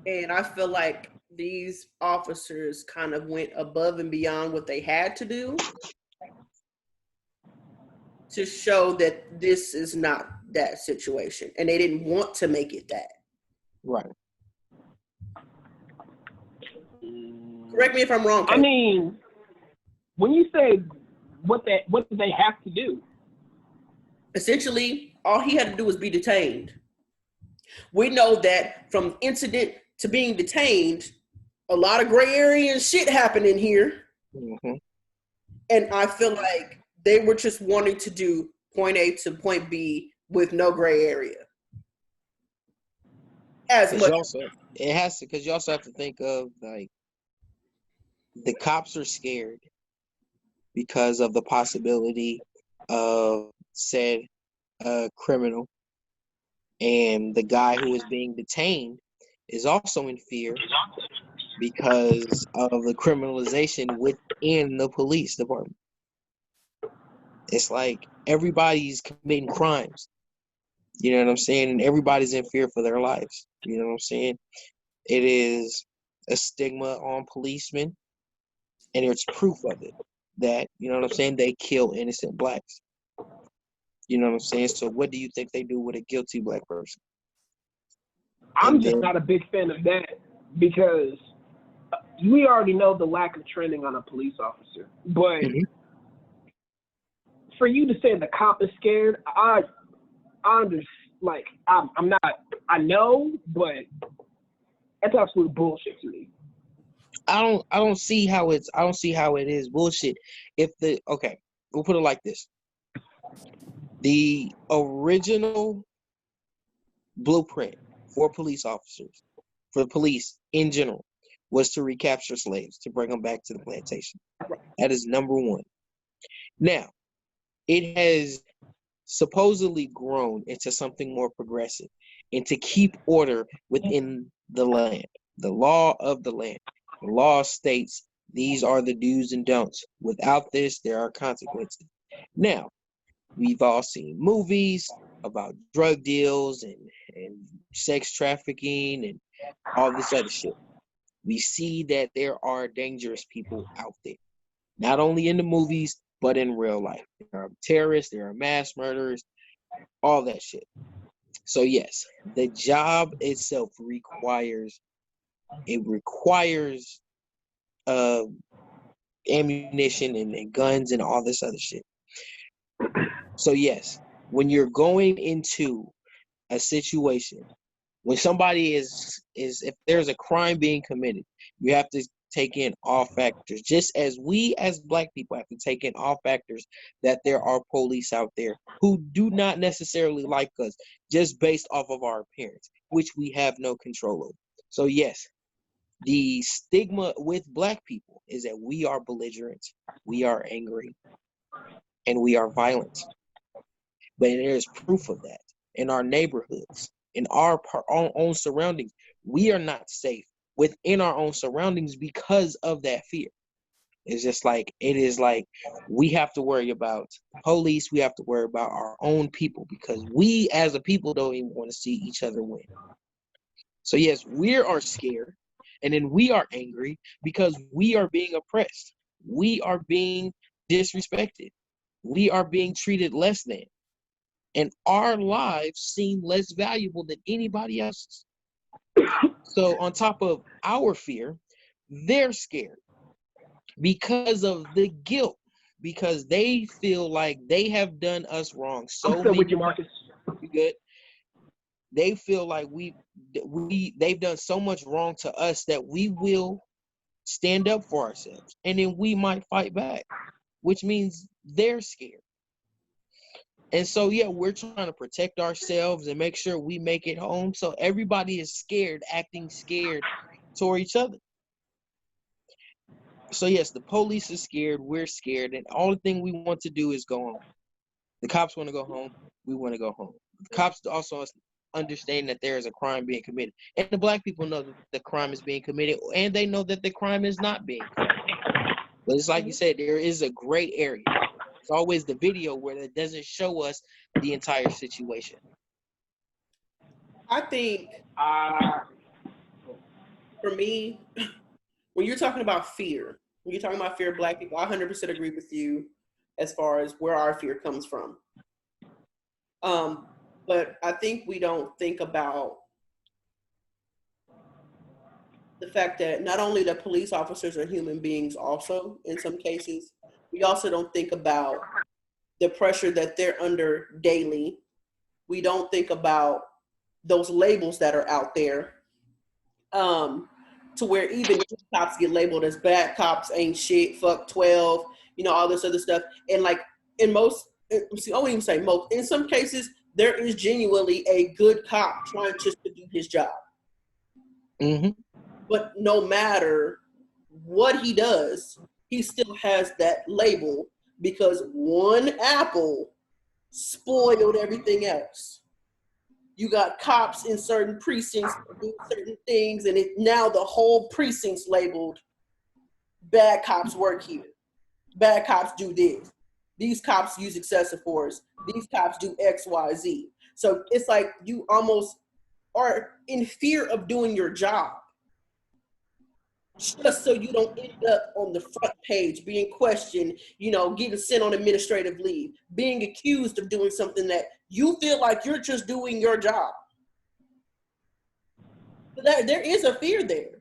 And I feel like these officers kind of went above and beyond what they had to do to show that this is not that situation. And they didn't want to make it that. Right. Correct me if I'm wrong, Kate. I mean, when you say what did they have to do? Essentially, all he had to do was be detained. We know that from incident to being detained, a lot of gray area and shit happened in here. Mm-hmm. And I feel like they were just wanting to do point A to point B with no gray area. As much. Because you also have to think of, like, the cops are scared because of the possibility of said criminal, and the guy who is being detained is also in fear because of the criminalization within the police department. It's like everybody's committing crimes. You know what I'm saying? And everybody's in fear for their lives. You know what I'm saying? It is a stigma on policemen, and it's proof of it that, you know what I'm saying, they kill innocent blacks. You know what I'm saying? So what do you think they do with a guilty black person? I'm just not a big fan of that because we already know the lack of training on a police officer. But for you to say the cop is scared, I understand. Like, I'm not. I know, but that's absolute bullshit to me. I don't see how it is bullshit. We'll put it like this. The original blueprint for police officers, for the police in general, was to recapture slaves, to bring them back to the plantation. That is number one. Now, it has supposedly grown into something more progressive and to keep order within the land, the law of the land. The law states these are the do's and don'ts. Without this, there are consequences. Now, we've all seen movies about drug deals and sex trafficking and all this other shit. We see that there are dangerous people out there, not only in the movies, but in real life. There are terrorists, there are mass murderers, all that shit. So yes, the job itself requires ammunition and guns and all this other shit. So yes, when you're going into a situation, when somebody is if there's a crime being committed, you have to take in all factors, just as we as black people have to take in all factors that there are police out there who do not necessarily like us just based off of our appearance, which we have no control over. So yes, the stigma with black people is that we are belligerent, we are angry, and we are violent. But there's proof of that in our neighborhoods, in our own surroundings. We are not safe within our own surroundings because of that fear. It is like we have to worry about police. We have to worry about our own people because we as a people don't even want to see each other win. So yes, we are scared, and then we are angry because we are being oppressed. We are being disrespected. We are being treated less than. And our lives seem less valuable than anybody else's. So on top of our fear, they're scared because of the guilt, because they feel like they have done us wrong I'm so still with many you, Marcus. times. You good? They feel like they've done so much wrong to us that we will stand up for ourselves, and then we might fight back, which means they're scared. And so, yeah, we're trying to protect ourselves and make sure we make it home. So everybody is scared, acting scared toward each other. So, yes, the police is scared. We're scared. And all the thing we want to do is go home. The cops want to go home. We want to go home. The cops also understand that there is a crime being committed. And the black people know that the crime is being committed. And they know that the crime is not being committed. But it's like you said, there is a gray area. It's always the video where it doesn't show us the entire situation. I think for me, when you're talking about fear, when you're talking about fear of black people, I 100% agree with you as far as where our fear comes from. But I think we don't think about the fact that not only the police officers are human beings also in some cases, we also don't think about the pressure that they're under daily. We don't think about those labels that are out there, to where even good cops get labeled as bad cops, ain't shit, fuck 12, all this other stuff. And like in most, I won't even say most, in some cases, there is genuinely a good cop trying just to do his job. Mm-hmm. But no matter what he does, he still has that label because one apple spoiled everything else. You got cops in certain precincts doing certain things, and now the whole precinct's labeled bad cops work here. Bad cops do this. These cops use excessive force. These cops do X, Y, Z. So it's like you almost are in fear of doing your job, just so you don't end up on the front page being questioned, getting sent on administrative leave, being accused of doing something that you feel like you're just doing your job. So there is a fear there.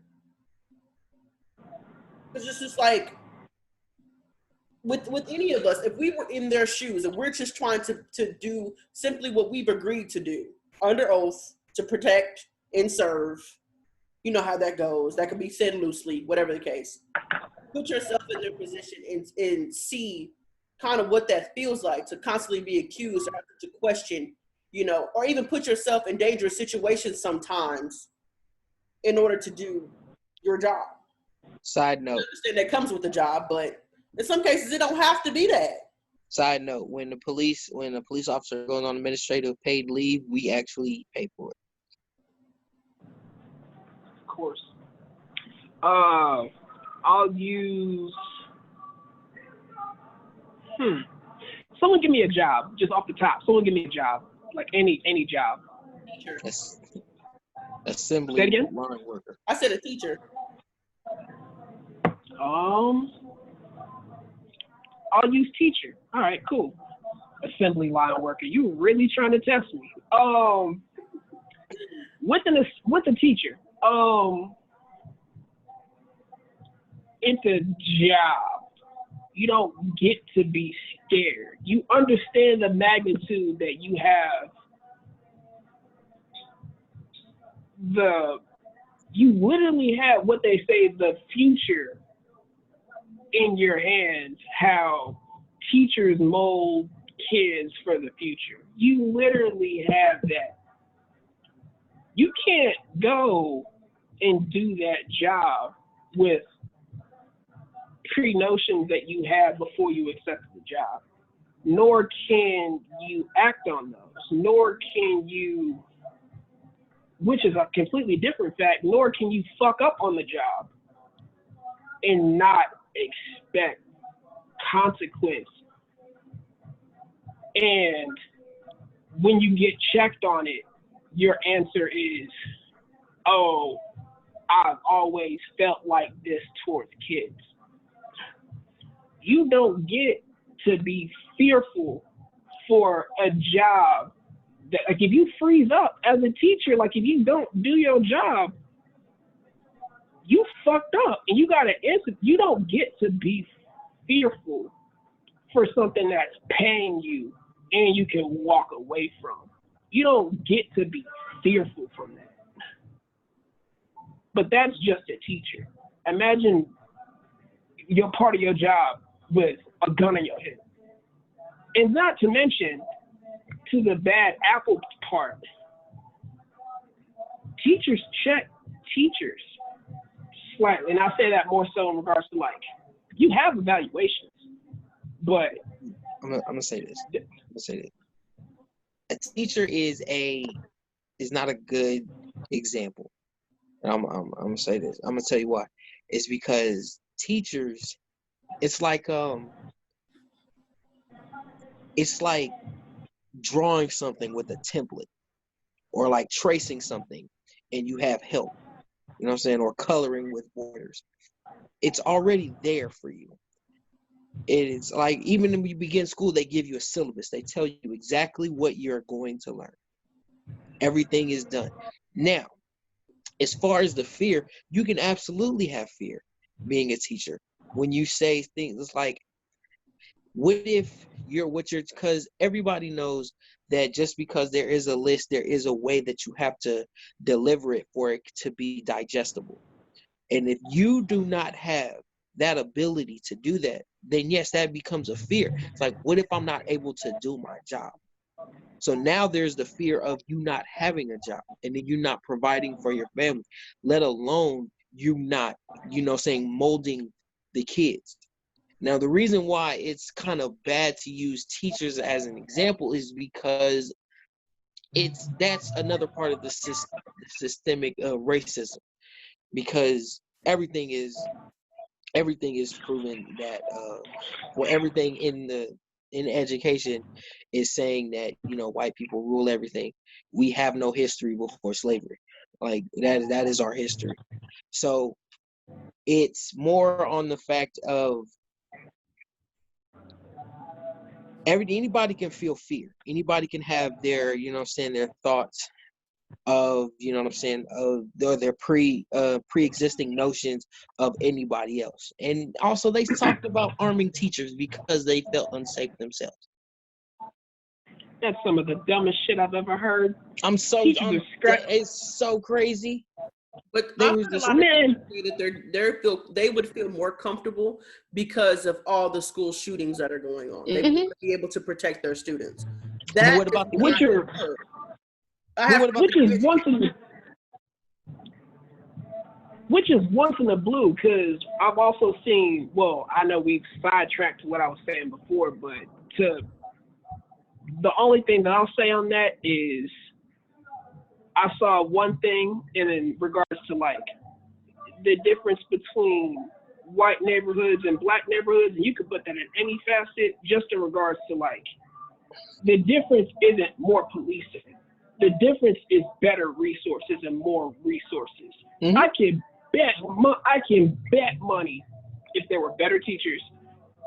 Because it's just like, with any of us, if we were in their shoes and we're just trying to do simply what we've agreed to do under oath to protect and serve, you know how that goes. That could be said loosely, whatever the case. Put yourself in their position and see kind of what that feels like to constantly be accused or to question, or even put yourself in dangerous situations sometimes in order to do your job. Side note. I understand that comes with the job, but in some cases it don't have to be that. Side note, when a police officer goes on administrative paid leave, we actually pay for it. Of course. I'll use someone give me a job, just off the top. Someone give me a job. Like any job. Teacher. Assembly Say it again? line worker. I said a teacher. I'll use teacher. All right, cool. Assembly line worker. You really trying to test me? With the teacher. It's a job. You don't get to be scared. You understand the magnitude that you have. You literally have what they say, the future in your hands, how teachers mold kids for the future. You literally have that. You can't go and do that job with pre-notions that you had before you accepted the job. Nor can you act on those. Nor can you, which is a completely different fact, nor can you fuck up on the job and not expect consequence. And when you get checked on it, your answer is, oh, I've always felt like this towards kids. You don't get to be fearful for a job Like if you freeze up as a teacher, like if you don't do your job, you fucked up, and you gotta answer. You don't get to be fearful for something that's paying you and you can walk away from. You don't get to be fearful from that. But that's just a teacher. Imagine you're part of your job with a gun in your head. And not to mention, to the bad apple part, teachers check teachers slightly. And I say that more so in regards to like, you have evaluations, but I'm gonna say this. A teacher is not a good example. And I'm gonna say this. I'm gonna tell you why. It's because teachers, it's like drawing something with a template, or like tracing something and you have help. You know what I'm saying? Or coloring with borders. It's already there for you. It's like, even when you begin school, they give you a syllabus. They tell you exactly what you're going to learn. Everything is done. Now, as far as the fear, you can absolutely have fear being a teacher. When you say things like, what if because everybody knows that just because there is a list, there is a way that you have to deliver it for it to be digestible. And if you do not have that ability to do that, then yes, that becomes a fear. It's like, what if I'm not able to do my job? So now there's the fear of you not having a job, and then you not providing for your family, let alone you not, molding the kids. Now, the reason why it's kind of bad to use teachers as an example is because that's another part of the systemic racism, because everything is proven that everything in education is saying that white people rule everything. We have no history before slavery. Like that is our history. So it's more on the fact of anybody can feel fear. Anybody can have their their thoughts of of their pre-existing notions of anybody else. And also they talked about arming teachers because they felt unsafe themselves. that's some of the dumbest shit I've ever heard. It's so crazy. But they I've were heard just a lot of people say that they would feel more comfortable because of all the school shootings that are going on. They would be able to protect their students. What about which is once in a blue, because I've also seen, well, I know we've sidetracked to what I was saying before, but the only thing that I'll say on that is I saw one thing in regards to like the difference between white neighborhoods and black neighborhoods, and you could put that in any facet, just in regards to like the difference isn't more policing. The difference is better resources and more resources. Mm-hmm. I can bet money if there were better teachers,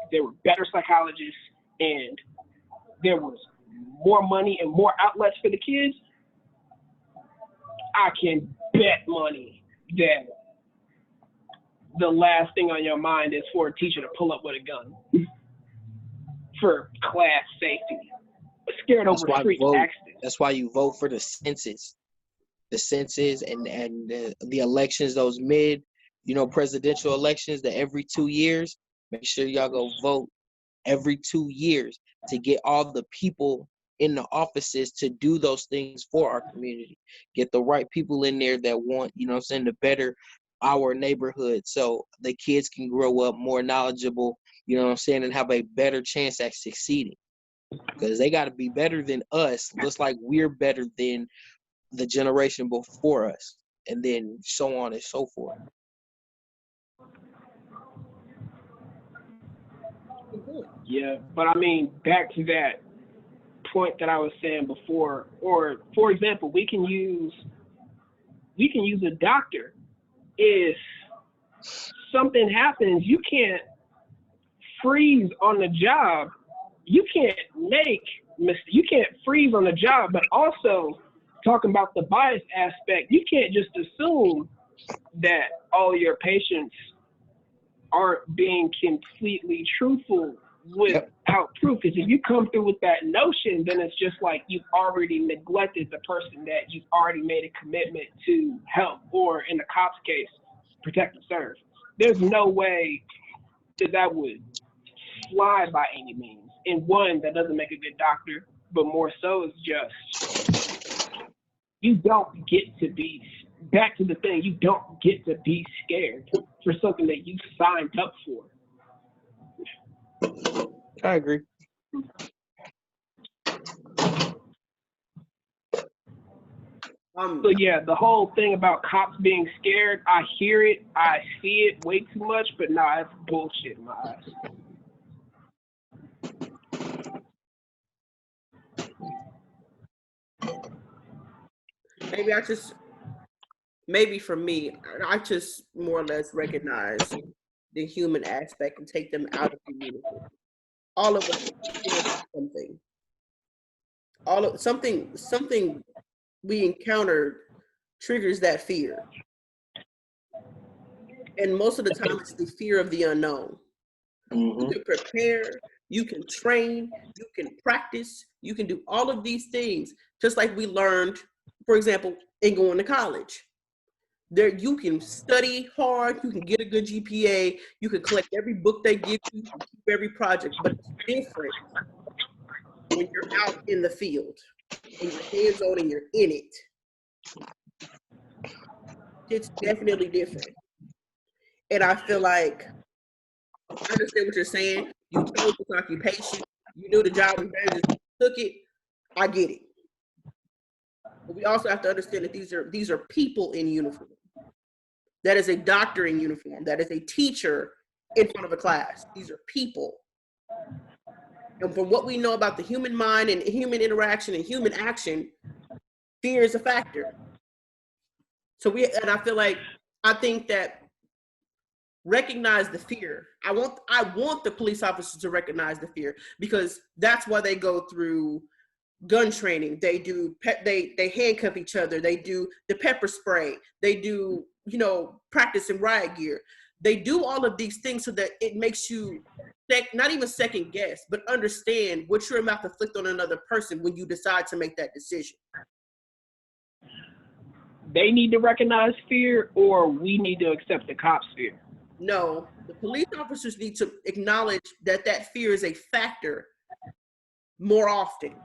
if there were better psychologists, and there was more money and more outlets for the kids, I can bet money that the last thing on your mind is for a teacher to pull up with a gun for class safety. Scared over street accidents. That's why you vote for the census. The census and the elections, those presidential elections, that every 2 years, make sure y'all go vote every 2 years to get all the people in the offices to do those things for our community. Get the right people in there that want, to better our neighborhood, so the kids can grow up more knowledgeable, and have a better chance at succeeding. Because they got to be better than us, just like we're better than the generation before us, and then so on and so forth. Yeah, but I mean, back to that point that I was saying before, or for example, we can use a doctor. If something happens, you can't freeze on the job. You can't make you can't freeze on the job, but also talking about the bias aspect, you can't just assume that all your patients aren't being completely truthful without proof. Because if you come through with that notion, then it's just like you've already neglected the person that you've already made a commitment to help, or in the cops' case, protect and serve. There's no way that would fly by any means. And one, that doesn't make a good doctor, but more so is just, you don't get to be, back to the thing, you don't get to be scared for something that you signed up for. I agree. So yeah, the whole thing about cops being scared, I hear it, I see it way too much, but nah, it's bullshit in my eyes. Maybe for me, I just more or less recognize the human aspect and take them out of the uniform. All of us something. Something we encountered triggers that fear. And most of the time it's the fear of the unknown. You can prepare, you can train, you can practice, you can do all of these things, just like we learned, for example, in going to college. There, you can study hard, you can get a good GPA, you can collect every book they give you, keep every project, but it's different when you're out in the field, when you're hands-on and you're in it. It's definitely different. And I feel like, I understand what you're saying. You chose this occupation, you knew the job was better, just took it. I get it. But we also have to understand that these are people in uniform. That is a doctor in uniform. That is a teacher in front of a class. These are people. And from what we know about the human mind and human interaction and human action, fear is a factor. So I think that recognize the fear. I want the police officers to recognize the fear, because that's why they go through gun training. They do they handcuff each other. They do the pepper spray. They do, practice in riot gear. They do all of these things so that it makes you not even second guess, but understand what you're about to inflict on another person when you decide to make that decision. They need to recognize fear, or we need to accept the cops' fear? No, the police officers need to acknowledge that fear is a factor more often.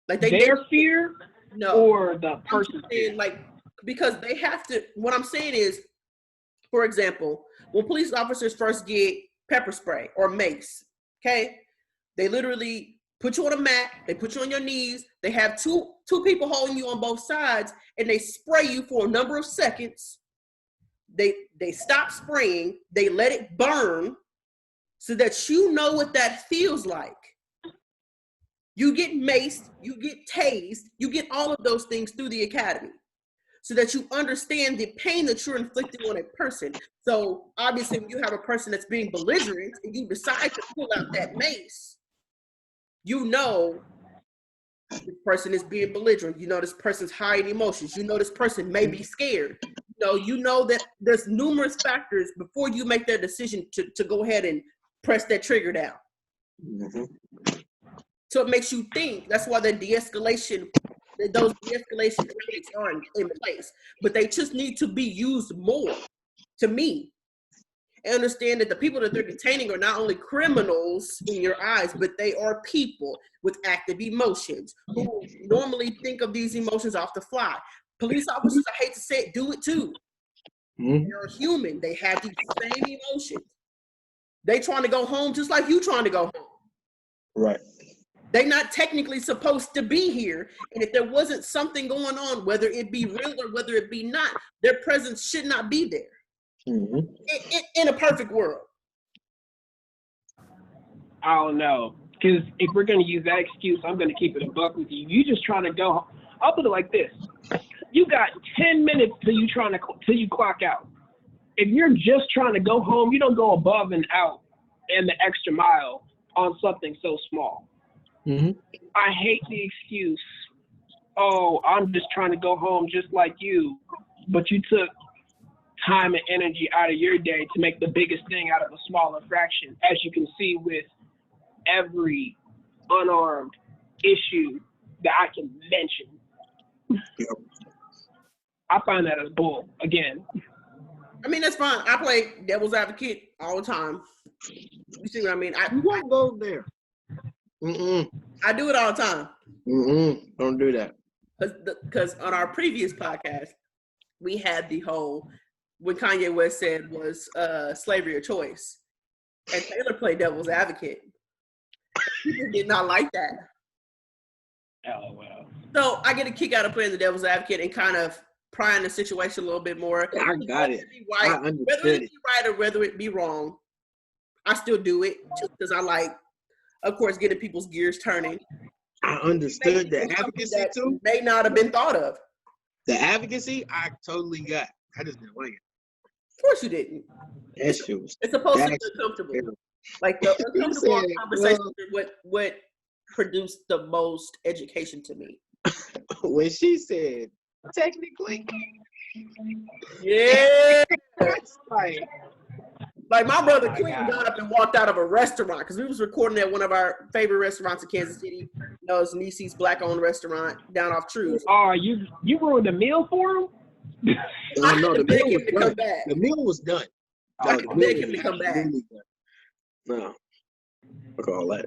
Like their fear, no, or the person's fear? Because they have to. What I'm saying is, for example, when police officers first get pepper spray or mace, okay, they literally put you on a mat, they put you on your knees, they have two people holding you on both sides, and they spray you for a number of seconds. They stop spraying, they let it burn so that you know what that feels like. You get maced, you get tased, you get all of those things through the academy so that you understand the pain that you're inflicting on a person. So obviously when you have a person that's being belligerent and you decide to pull out that mace, you know this person is being belligerent. You know this person's hiding emotions. You know this person may be scared. You know that there's numerous factors before you make that decision to go ahead and press that trigger down. Mm-hmm. So it makes you think. That's why those de-escalation techniques are in place. But they just need to be used more, to me. And understand that the people that they're detaining are not only criminals in your eyes, but they are people with active emotions who normally think of these emotions off the fly. Police officers, I hate to say it, do it too. Mm-hmm. They're human. They have these same emotions. They trying to go home just like you trying to go home. Right. They're not technically supposed to be here. And if there wasn't something going on, whether it be real or whether it be not, their presence should not be there. Mm-hmm. In a perfect world. I don't know. Because if we're going to use that excuse, I'm going to keep it a buck with you. You just trying to go home. I'll put it like this. You got 10 minutes till you clock out. If you're just trying to go home, you don't go above and out and the extra mile on something so small. I hate the excuse, oh, I'm just trying to go home just like you, but you took time and energy out of your day to make the biggest thing out of a smaller fraction, as you can see with every unarmed issue that I can mention. Yep. I find that as bull, again. I mean, that's fine. I play devil's advocate all the time. You see what I mean? You won't go there. I do it all the time. Don't do that. Because on our previous podcast, we had the whole, when Kanye West said was slavery or choice. And Taylor played devil's advocate. People did not like that. LOL. So I get a kick out of playing the devil's advocate and kind of prying the situation a little bit more. I got it. Right, I understood whether it it. be right or whether it be wrong, I still do it because I like, of course, getting people's gears turning. I understood the advocacy that too. may not have been thought of. The advocacy, I totally got. I just didn't like it. Of course you didn't. That shit was. It's supposed to be That's uncomfortable. terrible. Like the uncomfortable said, conversation is what produced the most education to me. When she said, technically, Yeah. it's Like my brother Quinn God. got up and walked out of a restaurant because we was recording at one of our favorite restaurants in Kansas City. That was Nisi's black-owned restaurant down off Trues. Oh, you ruined the meal for him? I no, had to the beg meal him was to come done. back. The meal was done. I No, had the to meal beg was him to come back. absolutely done. No. Look at all that.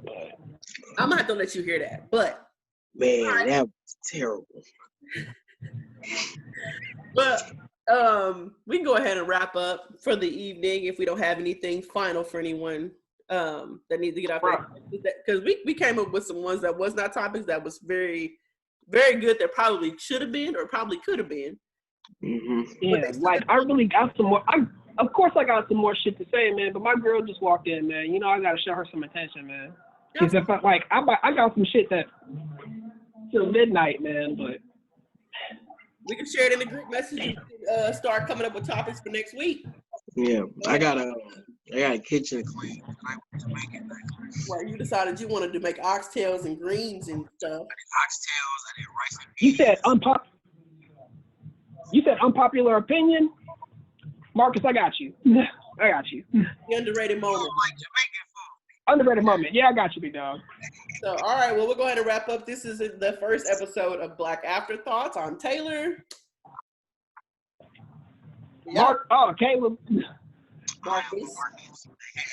I'm gonna have to let you hear that, but Man, that was terrible. But we can go ahead and wrap up for the evening if we don't have anything final for anyone that needs to get out there. Because we came up with some ones that was not topics that was very, very good that probably should have been or probably could have been. Yeah, like I really got some more. Of course I got some more shit to say, man. But my girl just walked in, man. You know I gotta show her some attention, man. Because if I got some shit that till midnight, man. But we can share it in the group message and start coming up with topics for next week. Yeah, I got a kitchen to clean. Where you decided you wanted to make oxtails and greens and stuff. Oxtails, I did rice and you said unpopular opinion, Marcus. I got you. I got you. The underrated moment. like Jamaican food. Underrated moment. Yeah, I got you, big dog. So, all right, well, we'll go ahead and wrap up. This is the first episode of Black Afterthoughts. I'm Taylor. Caleb. Marcus.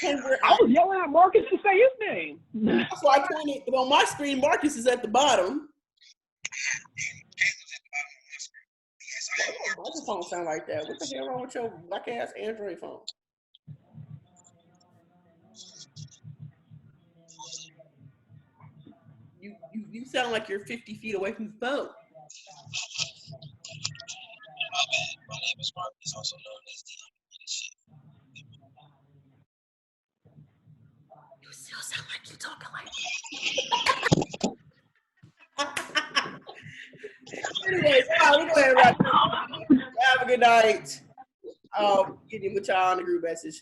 I was yelling at Marcus to say his name. That's why I pointed on my screen. Marcus is at the bottom. Why does your microphone sound like that? What the hell wrong with your black ass Android phone? You sound like you're 50 feet away from the phone. My name is Marcus, also known as the You still sound like you talking like Anyways, all right, we're going to wrap it up. Have a good night. Get in with y'all on the group message.